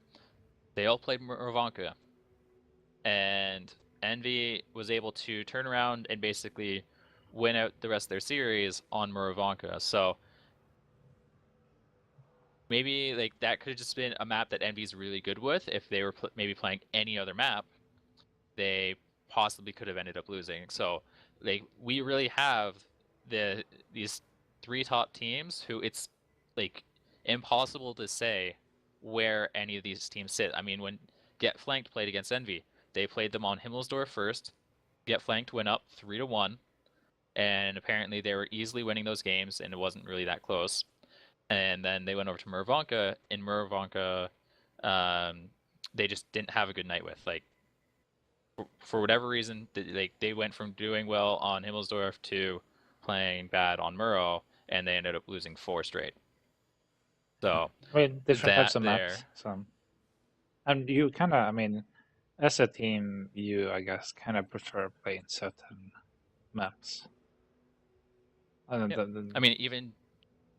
they all played Murvanka. And Envy was able to turn around and basically win out the rest of their series on Murvanka. So maybe like that could have just been a map that Envy's really good with. If they were maybe playing any other map, they possibly could have ended up losing. So like we really have these three top teams who it's like impossible to say where any of these teams sit. I mean, when Get Flanked played against Envy, they played them on Himmelsdorf first. Get Flanked went up 3-1, and apparently they were easily winning those games, and it wasn't really that close. And then they went over to Murvanka, and Murvanka, they just didn't have a good night with. Like for whatever reason, they went from doing well on Himmelsdorf to playing bad on Murrow, and they ended up losing 4 straight. So I mean, different types that of there, maps. So, and you kind of, I mean, as a team, you I guess kind of prefer playing certain maps. And yep. I mean, even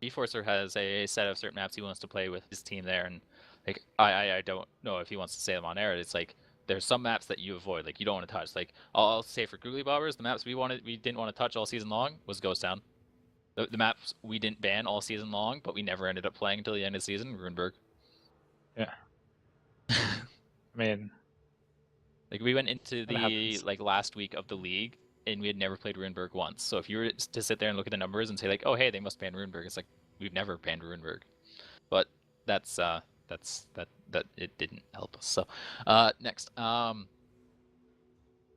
Beforcer has a set of certain maps he wants to play with his team there, and like I don't know if he wants to say them on air. It's like there's some maps that you avoid, like you don't want to touch. Like I'll say for Googly Bobbers, the maps we didn't want to touch all season long was Ghost Town. The maps we didn't ban all season long, but we never ended up playing until the end of the season, Runeberg. yeah, I mean, Like we went into that the happens. like last week of the league and we had never played Runeberg once. So if you were to sit there and look at the numbers and say like, oh hey, they must ban Runeberg, it's like we've never banned Runeberg. But that's that it didn't help us. So next.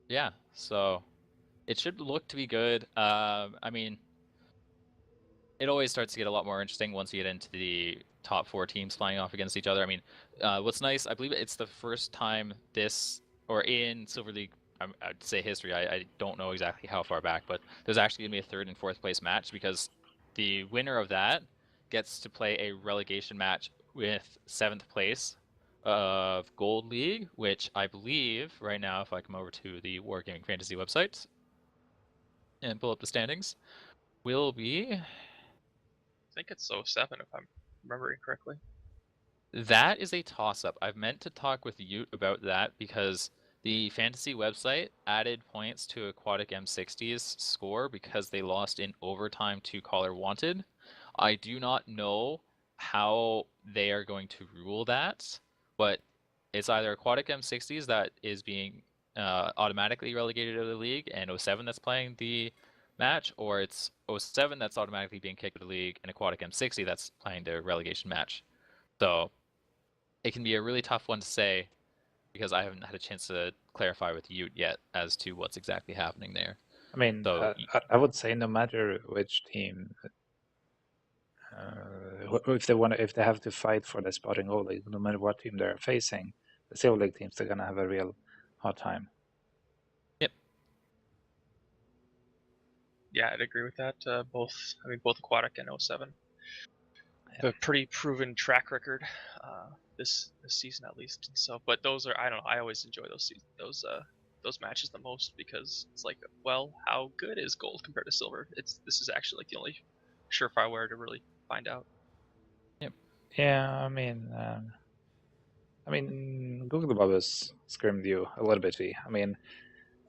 Yeah, so it should look to be good. I mean, it always starts to get a lot more interesting once you get into the top 4 teams flying off against each other. I mean, what's nice, I believe it's the first time this, or in Silver League, I'd say history, I don't know exactly how far back, but there's actually going to be a 3rd and 4th place match because the winner of that gets to play a relegation match with 7th place of Gold League, which I believe right now, if I come over to the Wargaming Fantasy website and pull up the standings, will be I think it's 07 if I'm remembering correctly. That is a toss-up. I've meant to talk with Ute about that because the fantasy website added points to Aquatic M60's score because they lost in overtime to Caller Wanted. I do not know how they are going to rule that, but it's either Aquatic M60's that is being automatically relegated out of the league and '07 that's playing the match, or it's '07 that's automatically being kicked out of the league and Aquatic M60 that's playing the relegation match. So it can be a really tough one to say because I haven't had a chance to clarify with you yet as to what's exactly happening there. I mean, So I would say no matter which team, if they want, if they have to fight for the spot in goal league, no matter what team they're facing, the Silver League teams they're gonna have a real hard time. yep, Yeah, I'd agree with that. Both Aquatic and 07 have a pretty proven track record this season at least. So, but those are, I don't know. I always enjoy those matches the most because it's like, well, how good is gold compared to silver? This is actually like the only surefire way to really find out. yep. Yeah, I mean, Google Bubbles screamed you a little bit, V. I mean,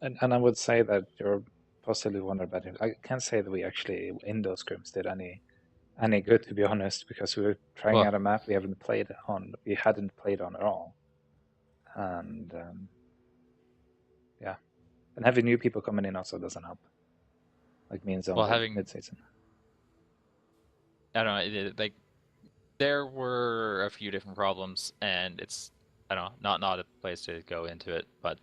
and I would say that you're possibly one of the better. I can't say that we actually in those scrims did any any good, to be honest, because we were trying Well- out a map we hadn't played on at all, and yeah, and having new people coming in also doesn't help. Like me and Zone Well, did having- mid-season. I don't know. Like, there were a few different problems, and it's, I don't know, not a place to go into it, but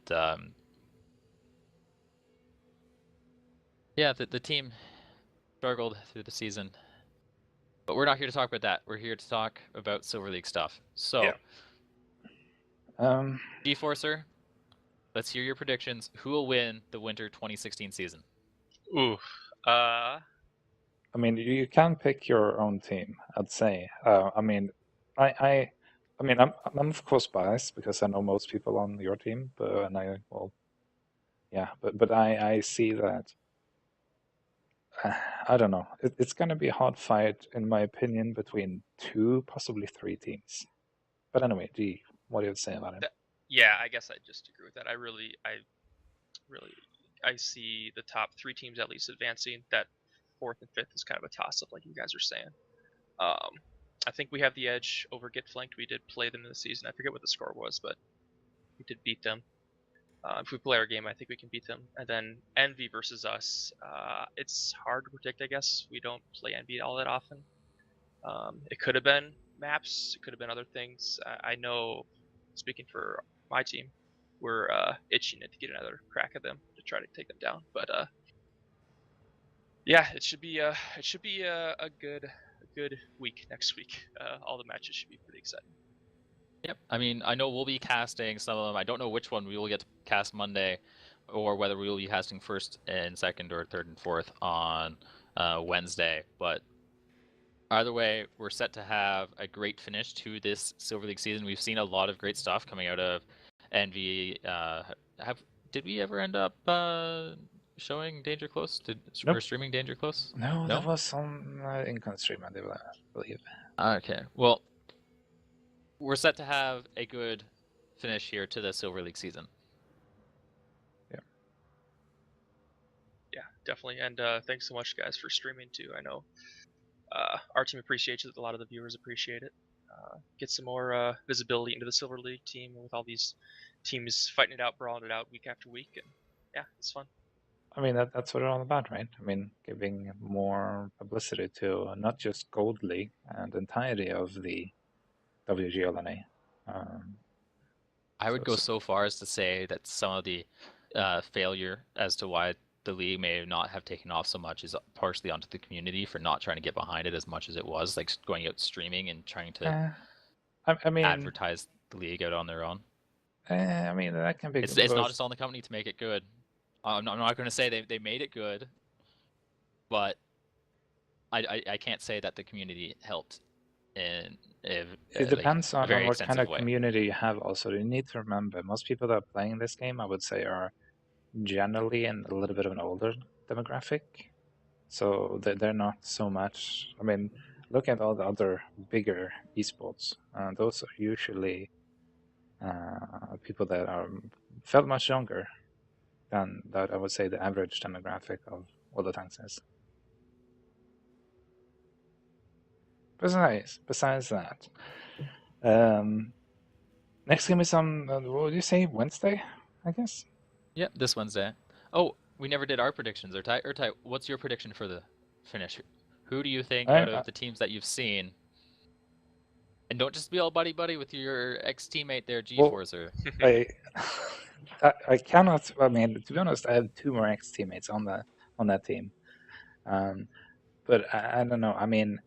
yeah, the team struggled through the season. But we're not here to talk about that. We're here to talk about Silver League stuff. So, G-Forcer, let's hear your predictions. Who will win the winter 2016 season? Ooh. I mean, you can pick your own team, I'd say. I mean, I mean, I'm of course biased because I know most people on your team, but but I see that. I don't know. It's going to be a hard fight, in my opinion, between 2, possibly 3 teams. But anyway, G, what do you have to say about it? Yeah, I guess I just agree with that. I see the top 3 teams at least advancing. That 4th and 5th is kind of a toss-up, like you guys are saying. I think we have the edge over Get Flanked. We did play them in the season. I forget what the score was, but we did beat them. If we play our game, I think we can beat them. And then Envy versus us. It's hard to predict, I guess. We don't play Envy all that often. It could have been maps. It could have been other things. I know, speaking for my team, we're itching to get another crack at them to try to take them down. But yeah, it should be a good week next week. All the matches should be pretty exciting. Yep. I mean, I know we'll be casting some of them. I don't know which one we will get to cast Monday, or whether we will be casting first and second or third and fourth on Wednesday. But either way, we're set to have a great finish to this Silver League season. We've seen a lot of great stuff coming out of Envy. Did we ever end up showing Danger Close? Nope. Or streaming Danger Close? No, that was on Incon stream, I believe. Okay. Well, we're set to have a good finish here to the Silver League season. Yeah, definitely. And thanks so much, guys, for streaming too. I know our team appreciates it. A lot of the viewers appreciate it. Get some more visibility into the Silver League team with all these teams fighting it out, brawling it out week after week, and yeah, it's fun. I mean, that's what it's all about, right? I mean, giving more publicity to not just Gold League and the entirety of the WGLNA. I would go so far as to say that some of the failure as to why the league may not have taken off so much is partially onto the community for not trying to get behind it as much as it was, like going out streaming and trying to I mean, advertise the league out on their own. I mean, that can be. It's not just on the company to make it good. I'm not going to say they made it good, but I can't say that the community helped in it depends on what kind of way. community you have. Also, you need to remember most people that are playing this game, I would say, are generally in a little bit of an older demographic, so they're not so much. I mean, look at all the other bigger esports. Those are usually people that are felt much younger than that. I would say the average demographic of all the tanks is. Besides that, next game is on, what would you say, Wednesday, I guess? Yeah, this Wednesday. Oh, we never did our predictions. Ty, what's your prediction for the finish? Who do you think out of the teams that you've seen? And don't just be all buddy-buddy with your ex-teammate there, G-Forcer. Well, I cannot, I mean, to be honest, I have 2 more ex-teammates on that team. But I don't know, I mean,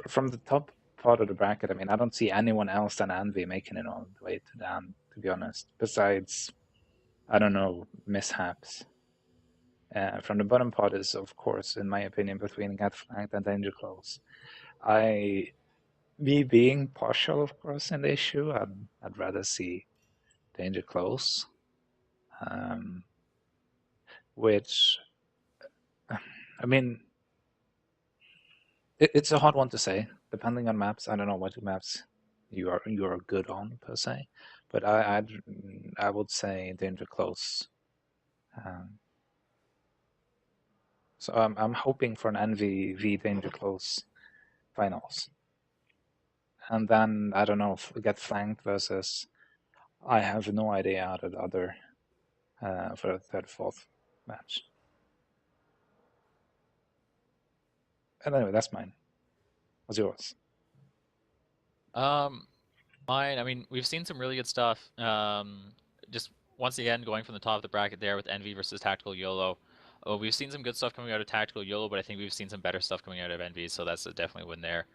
from the top part of the bracket, I mean, I don't see anyone else than Envy making it all the way to the end, to be honest. Besides, I don't know, mishaps. From the bottom part is, of course, in my opinion, between Get Flanked and Danger Close. Me being partial, of course, in the issue, I'd rather see Danger Close. Which, I mean, it's a hard one to say, depending on maps. I don't know what maps you are good on per se, but I would say Danger Close So I'm hoping for an Envy v Danger Close finals, and then I don't know if we get flanked versus. I have no idea how the other for the third, fourth match. And anyway, that's mine. What's yours? Mine, I mean, we've seen some really good stuff. Just once again, going from the top of the bracket there with Envy versus Tactical Yolo. Oh, we've seen some good stuff coming out of Tactical Yolo, but I think we've seen some better stuff coming out of Envy, so that's definitely a win there.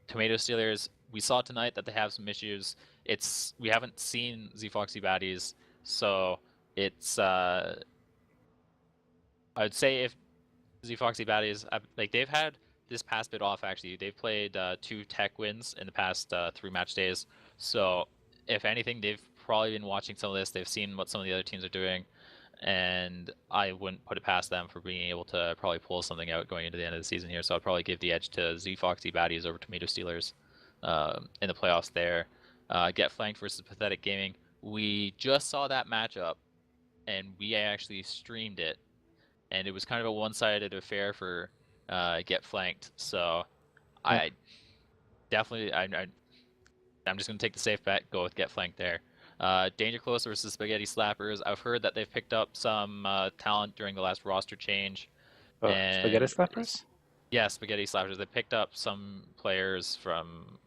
Tomato Stealers, we saw tonight that they have some issues. We haven't seen Z Foxy Baddies, so it's I would say if Z Foxy Baddies, like they've had this past bit off actually. They've played 2 tech wins in the past 3 match days. So if anything, they've probably been watching some of this. They've seen what some of the other teams are doing, and I wouldn't put it past them for being able to probably pull something out going into the end of the season here. So I'd probably give the edge to Z Foxy Baddies over Tomato Stealers in the playoffs there. Get Flanked versus Pathetic Gaming. We just saw that matchup, and we actually streamed it, and it was kind of a one-sided affair for Get Flanked. So I definitely, I'm just going to take the safe bet, go with Get Flanked there. Danger Close versus Spaghetti Slappers. I've heard that they've picked up some talent during the last roster change. Spaghetti Slappers? Yeah, Spaghetti Slappers. They picked up some players from.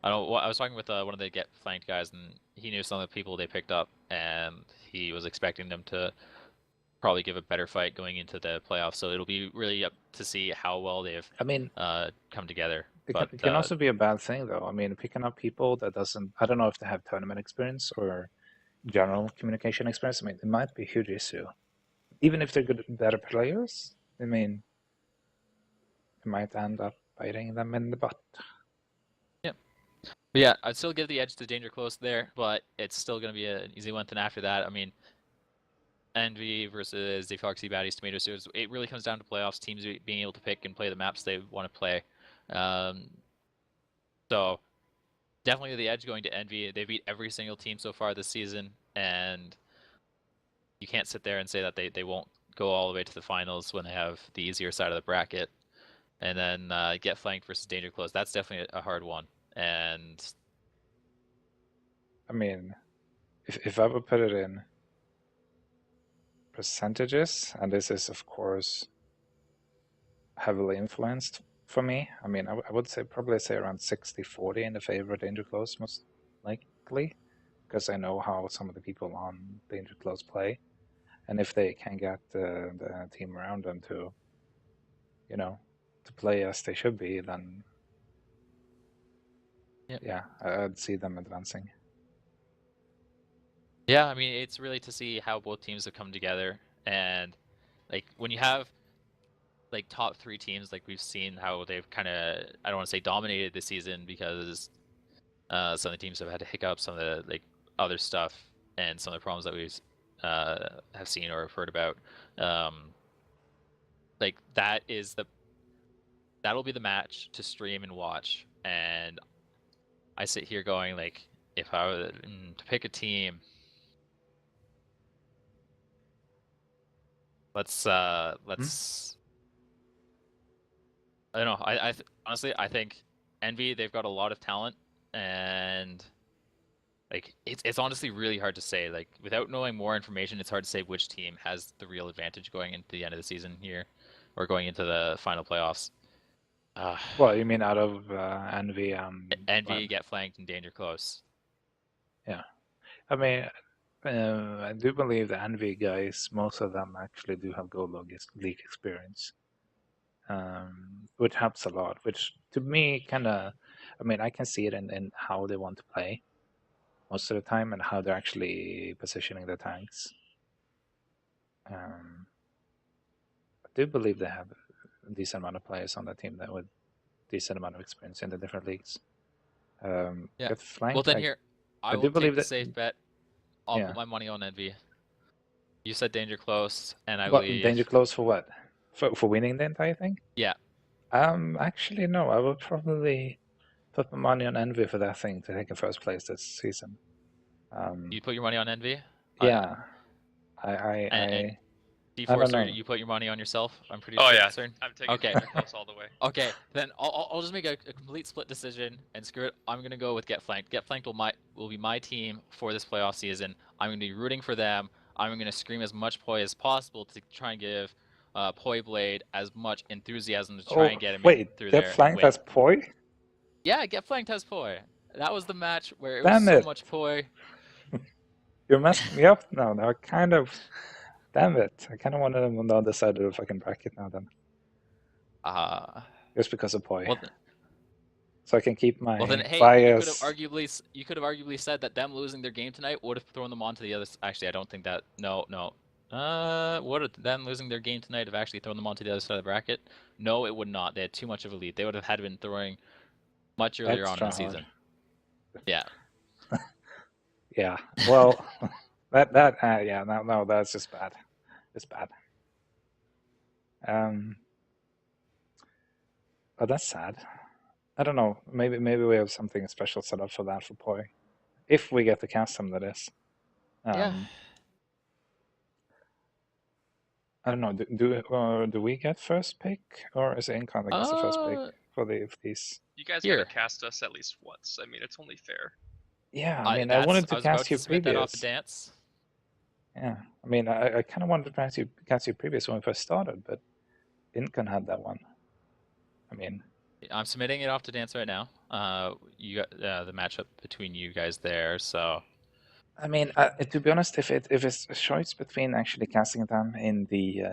I don't. I was talking with one of the Get Flanked guys, and he knew some of the people they picked up, and he was expecting them to probably give a better fight going into the playoffs. So it'll be really up to see how well they've come together. It can also be a bad thing, though. I mean, picking up people that doesn't. I don't know if they have tournament experience or general communication experience. I mean, it might be a huge issue. Even if they're better players, I mean, it might end up biting them in the butt. But yeah, I'd still give the edge to Danger Close there, but it's still going to be an easy one. Then after that, I mean, Envy versus the Foxy Baddies Tomato Stealers. It really comes down to playoffs, teams being able to pick and play the maps they want to play. So definitely the edge going to Envy. They beat every single team so far this season, and you can't sit there and say that they won't go all the way to the finals when they have the easier side of the bracket. And then Get Flanked versus Danger Close. That's definitely a hard one. And I mean, if I would put it in percentages, and this is of course heavily influenced for me. I mean, I would say probably say around 60-40 in the favor of Danger Close, most likely, because I know how some of the people on Danger Close play, and if they can get the team around them to, to play as they should be, then yeah, I'd see them advancing. Yeah, I mean, it's really to see how both teams have come together, and like when you have like top 3 teams, like we've seen how they've kind of, I don't want to say dominated this season because some of the teams have had hiccups, some of the like other stuff, and some of the problems that we have seen or have heard about. Like that'll be the match to stream and watch. And I sit here going like, if I were to pick a team, let's I don't know. Honestly, I think Envy, they've got a lot of talent, and like it's honestly really hard to say. Like without knowing more information, it's hard to say which team has the real advantage going into the end of the season here, or going into the final playoffs. Well, you mean out of Envy? Envy, Get Flanked, and Danger Close. Yeah, I mean, I do believe the Envy guys, most of them actually do have Gold League experience. Which helps a lot, which to me kind of, I mean, I can see it in how they want to play most of the time and how they're actually positioning the tanks. I do believe they have a decent amount of players on that team that with decent amount of experience in the different leagues. Yeah. Flanked, Well, then here, I will take the safe bet. I'll put my money on Envy. You said Danger Close, and I believe Danger Close for what? For winning the entire thing? Yeah. Actually, no. I would probably put my money on Envy for that thing to take in first place this season. You put your money on Envy? Yeah. don't D4, know. you put your money on yourself. I'm pretty Oh sure. yeah, Certain. I'm taking Okay. Danger Close all the way. Okay, then I'll just make a complete split decision and screw it. I'm gonna go with Get Flanked. Get Flanked will be my team for this playoff season. I'm gonna be rooting for them. I'm gonna scream as much poi as possible to try and give Poi Blade as much enthusiasm to try and get him in wait, through get there and flanked win. as Poi? Yeah, Get Flanked has poi. That was the match where it was Damn so it. much poi. You messed me up now. Now I kind of. Damn it. I kind of wanted them on the other side of the fucking bracket now then. Just because of Poi. Well, So I can keep my well then, hey, bias. you could have arguably said that them losing their game tonight would have thrown them onto the other. Actually, I don't think that. No. Would have them losing their game tonight have actually thrown them onto the other side of the bracket? No, it would not. They had too much of a lead. They would have had been throwing much earlier on in the season. Yeah. Yeah. Well, yeah. No, that's just bad. It's bad. But that's sad. I don't know. Maybe we have something special set up for that for Poi, if we get to cast him. That is. Yeah. I don't know. Do we get first pick, or is it Incon that gets the first pick for these? You guys Here. gotta cast us at least once. I mean, it's only fair. Yeah, I mean, I wanted to I was cast about you to submit that off previous. the dance. Yeah, I mean, I kind of wanted to cast you previous when we first started, but Incon had that one. I mean, I'm submitting it off to dance right now. You got the matchup between you guys there, so. I mean, to be honest, if it's a choice between actually casting them in the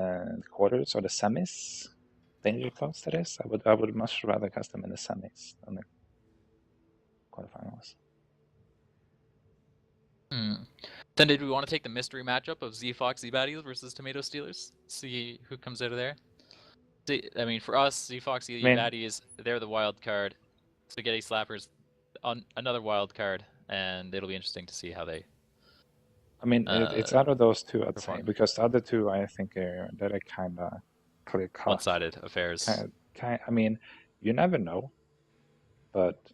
quarters or the semis, danger close that is, I would much rather cast them in the semis than the quarterfinals. Then did we want to take the mystery matchup of Z Fox Z Baddies versus Tomato Steelers? See who comes out of there. I mean, for us, Z Fox Z Baddies, they're the wild card. Spaghetti Slappers, on another wild card, and it'll be interesting to see how they. I mean, it's out of those two, I'd perform. say, because the other two, I think, are kind of clear cut. One-sided affairs. I mean, you never know, but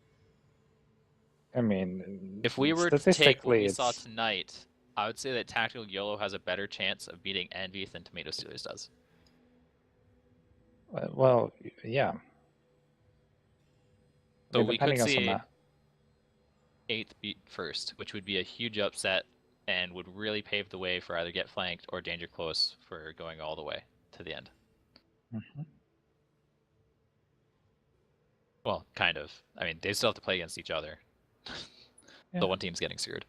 I mean, if we were to take what we saw tonight, I would say that Tactical Yolo has a better chance of beating Envy than Tomato Steelers does. Well, yeah. So we could see 8th beat first, which would be a huge upset and would really pave the way for either Get Flanked or Danger Close for going all the way to the end. Mm-hmm. Well, kind of. I mean, they still have to play against each other. Yeah. The one team's getting screwed.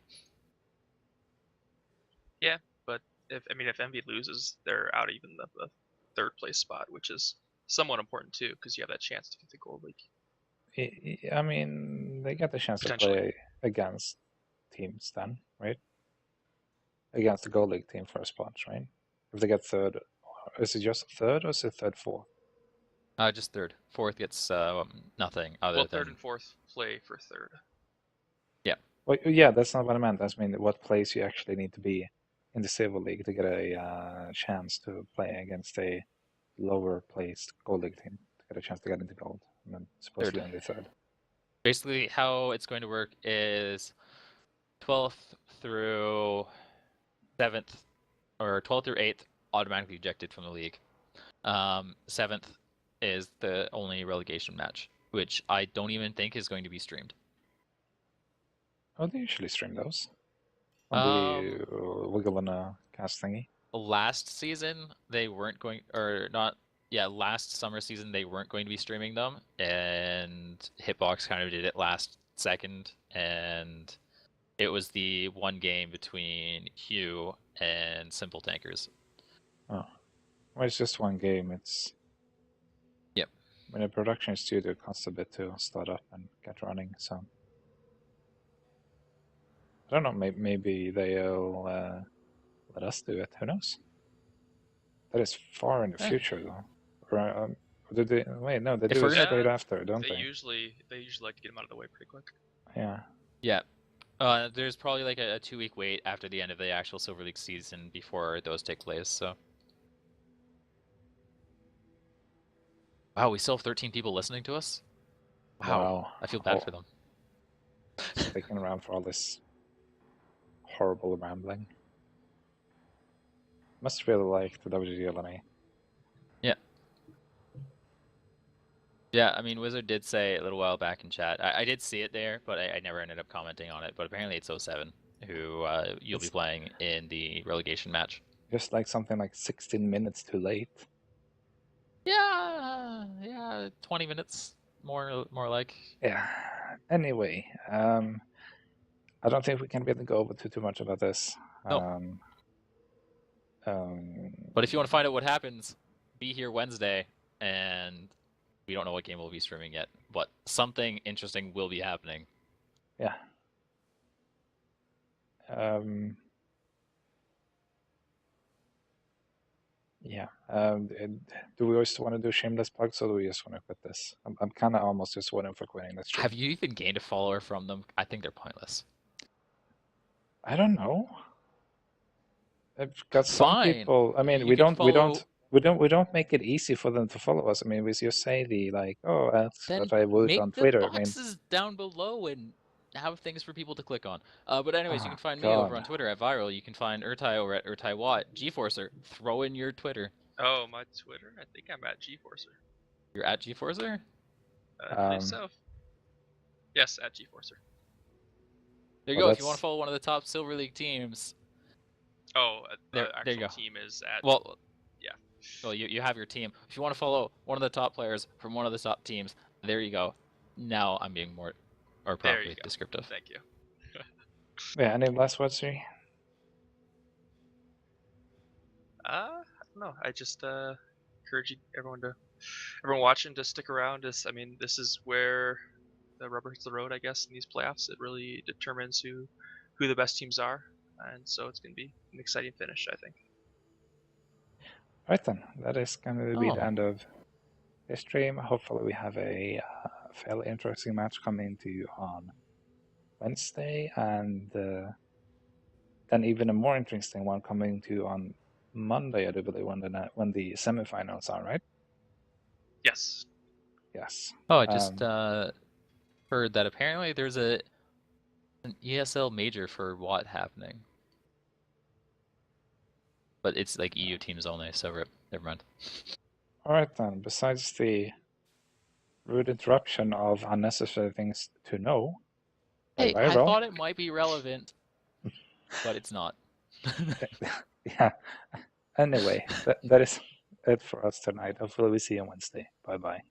Yeah, but if Envy loses, they're out even the third place spot, which is somewhat important too, because you have that chance to get the Gold League. I mean, they get the chance to play against teams then, right? Against the Gold League team first spot, right? If they get third, is it just third or is it third, fourth? Just third. Fourth gets nothing other than. Third and fourth play for third. Yeah. Well, yeah, that's not what I meant. I mean, what place you actually need to be in the Silver League to get a chance to play against a lower placed Gold League team to get a chance to get into Gold, and then supposedly only third. Basically, how it's going to work is 12th through 7th, or 12th through 8th, automatically ejected from the league. 7th is the only relegation match, which I don't even think is going to be streamed. Oh, they usually stream those on the WGLNA cast thingy. Last season they weren't going, or not. Yeah, last summer season they weren't going to be streaming them, and Hitbox kind of did it last second, and it was the one game between Hugh and Simple Tankers. Oh, well, it's just one game. It's yep. When a production studio costs a bit to start up and get running, so I don't know. Maybe they'll let us do it. Who knows? That is far in the future, though. Or, did they? Wait, no, they do it straight after, don't they? They usually like to get them out of the way pretty quick. Yeah. Yeah. There's probably like a 2-week wait after the end of the actual Silver League season before those take place. So. Wow, we still have 13 people listening to us? Wow. I feel bad for them. Sticking around for all this horrible rambling. Must really like the WGLNA. Yeah, I mean, Wizard did say a little while back in chat. I did see it there, but I never ended up commenting on it. But apparently it's 07 who you'll be It's- playing in the relegation match. Just like something like 16 minutes too late. Yeah, 20 minutes more like. Yeah. Anyway, I don't think we can really go over too much about this. No. But if you want to find out what happens, be here Wednesday, and we don't know what game we'll be streaming yet, but something interesting will be happening. Yeah. Yeah. Do we just want to do shameless plugs, or do we just want to quit this? I'm kind of almost just waiting for quitting this stream. Have you even gained a follower from them? I think they're pointless. I don't know. I've got some Fine. people. I mean, You we can don't make it easy for them to follow us. I mean, we just say the like, oh, Then I would make on the Twitter. I mean, boxes down below and have things for people to click on. But anyways, you Oh, can find me over God. on Twitter at Viral. You can find Urtai over at UrtaiWatt. GeForcer, throw in your Twitter. Oh, my Twitter? I think I'm at GeForcer. You're at GeForcer? I believe so. Yes, at GeForcer. There you Well, go. If you want that's- to follow one of the top Silver League teams. Oh, the There actual you go. team is at. Well, yeah. Well, you have your team. If you want to follow one of the top players from one of the top teams, there you go. Now I'm being more or There properly you go. descriptive. Thank you. Yeah. Any last words, Siri? I don't know. I just encourage everyone watching to stick around. I mean, this is where the rubber hits the road, I guess, in these playoffs. It really determines who the best teams are, and so it's going to be an exciting finish, I think. Right then, that is going to be the Oh. end of this stream. Hopefully, we have a fairly interesting match coming to you on Wednesday, and then even a more interesting one coming to you on Monday, I do believe, when the semifinals are, right? Yes. Yes. Oh, I just heard that apparently there's an ESL major for Watt happening. But it's like EU teams only, so never mind. All right then. Besides the rude interruption of unnecessary things to know, Hey, I Viral. thought it might be relevant, but it's not. Yeah. Anyway, that is it for us tonight. Hopefully we see you on Wednesday. Bye bye.